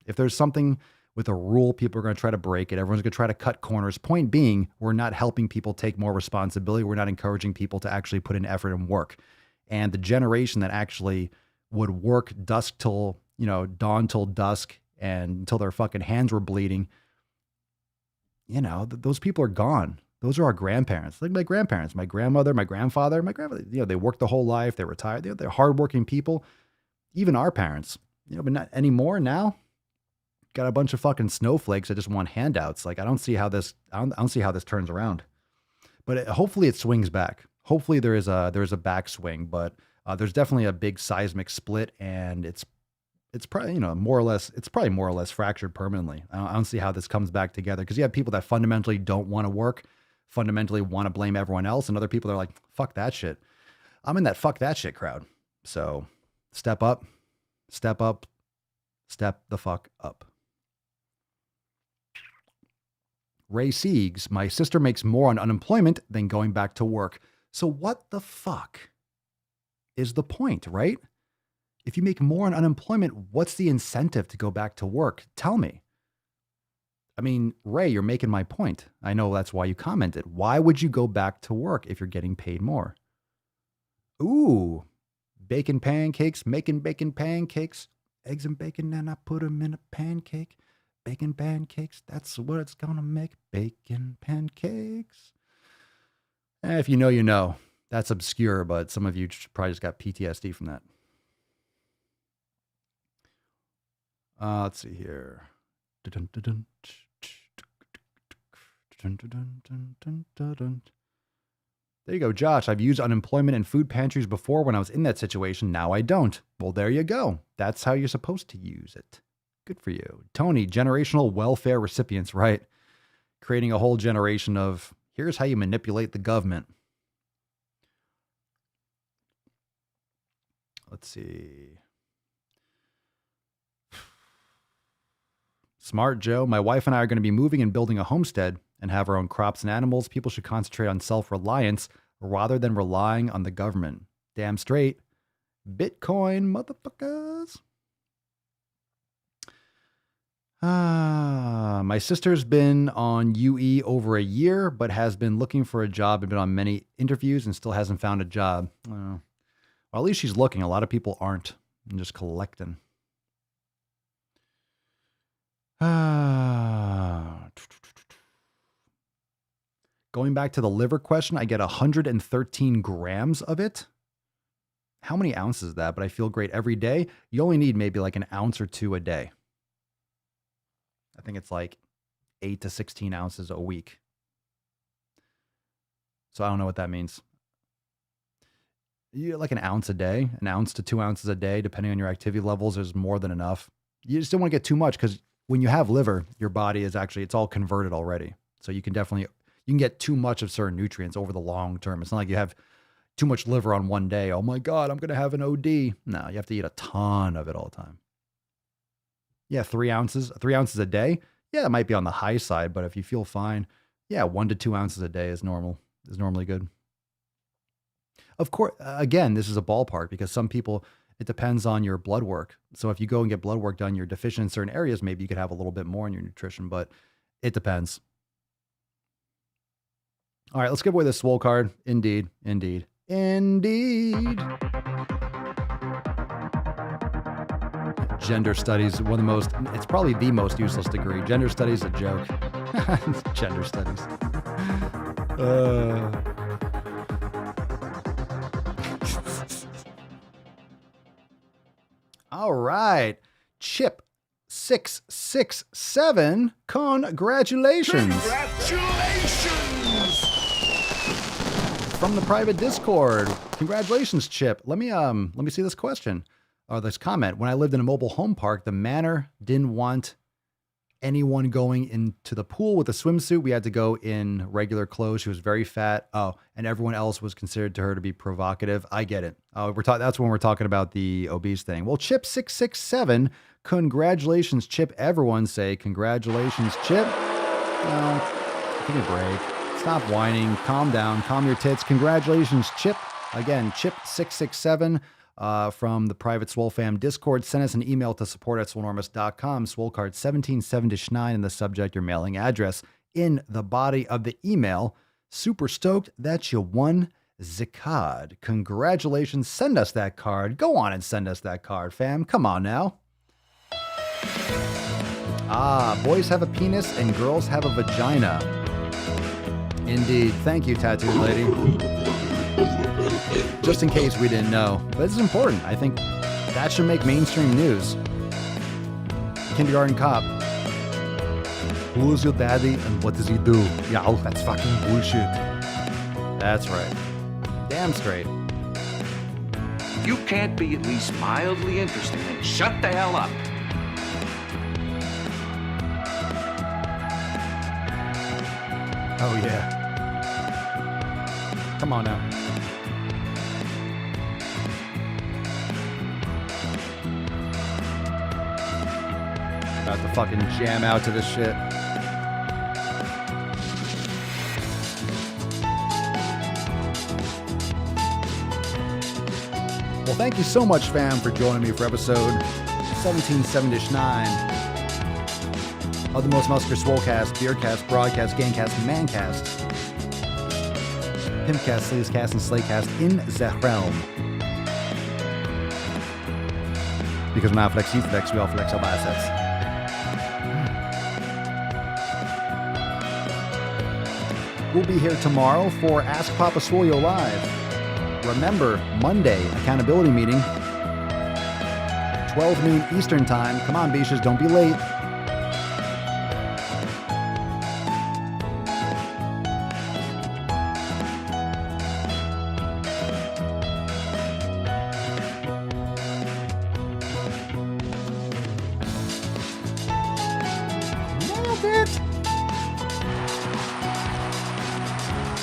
If there's something with a rule, people are going to try to break it. Everyone's going to try to cut corners. Point being, we're not helping people take more responsibility. We're not encouraging people to actually put in effort and work. And the generation that actually would work dusk till, dawn till dusk and until their fucking hands were bleeding, those people are gone. Those are our grandparents. Like my grandparents, my grandmother, my grandfather, they worked the whole life. They retired. They're hardworking people. Even our parents, but not anymore now. Got a bunch of fucking snowflakes that just want handouts. Like I don't see how this turns around. But hopefully it swings back. Hopefully there is a backswing, but there's definitely a big seismic split, and it's probably more or less fractured permanently. I don't see how this comes back together because you have people that fundamentally don't want to work, fundamentally want to blame everyone else, and other people that are like, fuck that shit. I'm in that fuck that shit crowd. So step up, step the fuck up. Ray Siegs, my sister makes more on unemployment than going back to work. So what the fuck is the point, right? If you make more on unemployment, what's the incentive to go back to work? Tell me. I mean, Ray, you're making my point. I know that's why you commented. Why would you go back to work if you're getting paid more? Ooh, bacon pancakes, making bacon pancakes, eggs and bacon, and I put them in a pancake. Bacon pancakes, that's what it's gonna make. Bacon pancakes. If you know, you know. That's obscure, but some of you probably just got PTSD from that. Let's see here. There you go, Josh. I've used unemployment and food pantries before when I was in that situation. Now I don't. Well, there you go. That's how you're supposed to use it. Good for you. Tony, generational welfare recipients, right? Creating a whole generation of, here's how you manipulate the government. Let's see. Smart Joe, my wife and I are going to be moving and building a homestead and have our own crops and animals. People should concentrate on self-reliance rather than relying on the government. Damn straight. Bitcoin, motherfuckers. My sister's been on UE over a year, but has been looking for a job and been on many interviews and still hasn't found a job. Well, at least she's looking. A lot of people aren't and just collecting. Going back to the liver question, I get 113 grams of it. How many ounces is that? But I feel great every day. You only need maybe like an ounce or two a day. I think it's like 8 to 16 ounces a week. So I don't know what that means. You get like an ounce a day, an ounce to 2 ounces a day, depending on your activity levels, is more than enough. You just don't want to get too much because when you have liver, your body is actually, it's all converted already. So you can get too much of certain nutrients over the long term. It's not like you have too much liver on one day. Oh my God, I'm going to have an OD. No, you have to eat a ton of it all the time. Yeah, 3 ounces a day. Yeah, it might be on the high side, but if you feel fine, yeah, 1 to 2 ounces a day is normally good. Of course, again, this is a ballpark because some people, it depends on your blood work. So if you go and get blood work done, you're deficient in certain areas, maybe you could have a little bit more in your nutrition, but it depends. All right, let's give away the Swole card. Indeed. Gender studies, it's probably the most useless degree. Gender studies, a joke. Gender studies. All right. Chip 667, congratulations. Congratulations! From the private Discord. Congratulations, Chip. Let me see this question or this comment. When I lived in a mobile home park, the manor didn't want anyone going into the pool with a swimsuit. We had to go in regular clothes. She was very fat. Oh, and everyone else was considered to her to be provocative. I get it. That's when we're talking about the obese thing. Well, Chip 667, congratulations, Chip. Everyone say congratulations, Chip. No, take a break. Stop whining. Calm down. Calm your tits. Congratulations, Chip. Again, Chip 667. From the private Swole fam Discord. Send us an email to support@swolenormous.com. Swole card 177-9 in the subject, your mailing address. In the body of the email, super stoked that you won the card. Congratulations. Send us that card. Go on and send us that card, fam. Come on now. Boys have a penis and girls have a vagina. Indeed. Thank you, tattoo lady. Just in case we didn't know. But it's important. I think that should make mainstream news. Kindergarten cop. Who is your daddy and what does he do? Yeah, that's fucking bullshit. That's right. Damn straight. You can't be at least mildly interesting and shut the hell up. Oh, yeah. Come on now. About to fucking jam out to this shit. Well, thank you so much, fam, for joining me for episode 17/7-9 of the Most Muscular Swolecast, Beercast, Broadcast, Gamecast, Mancast, Pimpcast, Sleazecast, and Slaycast in the realm. Because when I flex, you flex, we all flex our biceps. We'll be here tomorrow for Ask Papa Swolio Live. Remember, Monday, accountability meeting, 12 noon Eastern time. Come on, Beaches, don't be late.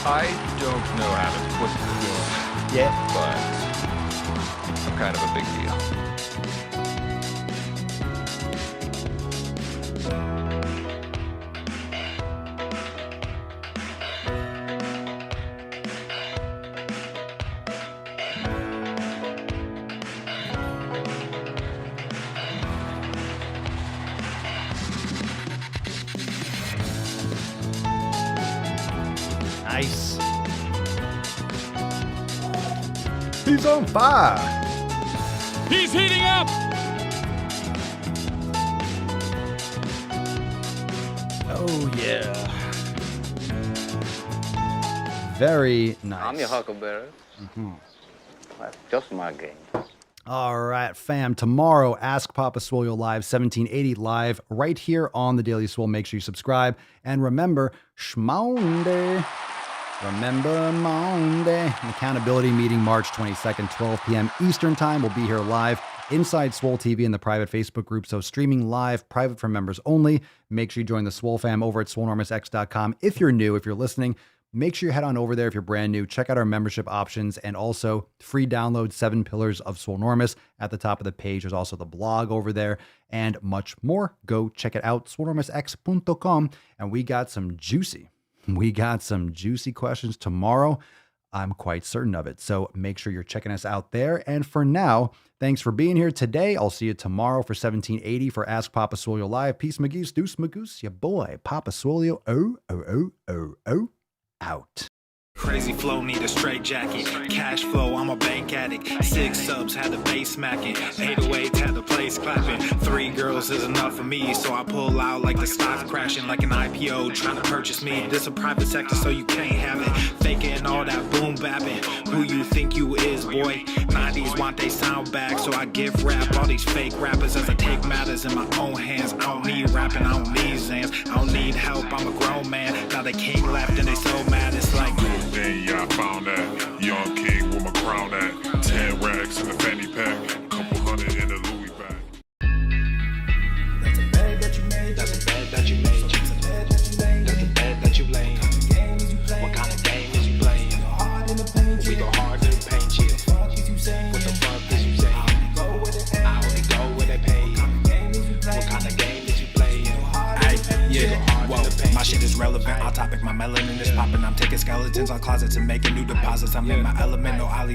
I don't know how to put this. Yeah. But I'm kind of a big deal. Nice. He's on fire. He's heating up. Oh, yeah. Very nice. I'm your huckleberry. That's just my game. All right, fam. Tomorrow, Ask Papa Swolio Live, 1780 live, right here on the Daily Swole. Make sure you subscribe. And remember, Schmonday. Remember Monday. An accountability meeting, March 22nd, 12 p.m. Eastern time. We'll be here live inside Swole TV in the private Facebook group. So streaming live, private for members only. Make sure you join the Swole fam over at swolenormousx.com. If you're new, if you're listening, make sure you head on over there if you're brand new. Check out our membership options and also free download 7 Pillars of Swolenormous at the top of the page. There's also the blog over there and much more. Go check it out, swolenormousx.com. And we got some juicy questions tomorrow. I'm quite certain of it. So make sure you're checking us out there. And for now, thanks for being here today. I'll see you tomorrow for 1780 for Ask Papa Swolio Live. Peace, Magoose, Deuce, Magoose, your boy, Papa Swolio, out. crazy flow, need a straight jacket. Cash flow, I'm a bank addict. 6 subs, had the bass smacking. 808s, had the place clapping. 3 girls is enough for me, so I pull out like the stock crashing. Like an IPO, trying to purchase me. This a private sector, so you can't have it. Faking all that boom bapping. Who you think you is, boy? 90s want they sound back, so I give rap all these fake rappers as I take matters in my own hands. I don't need rapping, I don't need Zans. I don't need help, I'm a grown man. Now they king left and they so mad, it's like Good thing, yeah, I found that. Young king with my crown at. 10 racks in the fanny pack. Couple hundred in the Louis bag. that's a bed that you made. That's a bed that you made. That's a bed that you laid. What kind of game is you playing? We go hard in the paint, yeah. What the fuck is you saying? I only go where they pay. What kind of game is you playing? Ay, yeah, whoa, my shit is relevant. On topic, my melanin is popping. I'm taking skeletons on closets and making new deposits. I'm in my element, no ollies.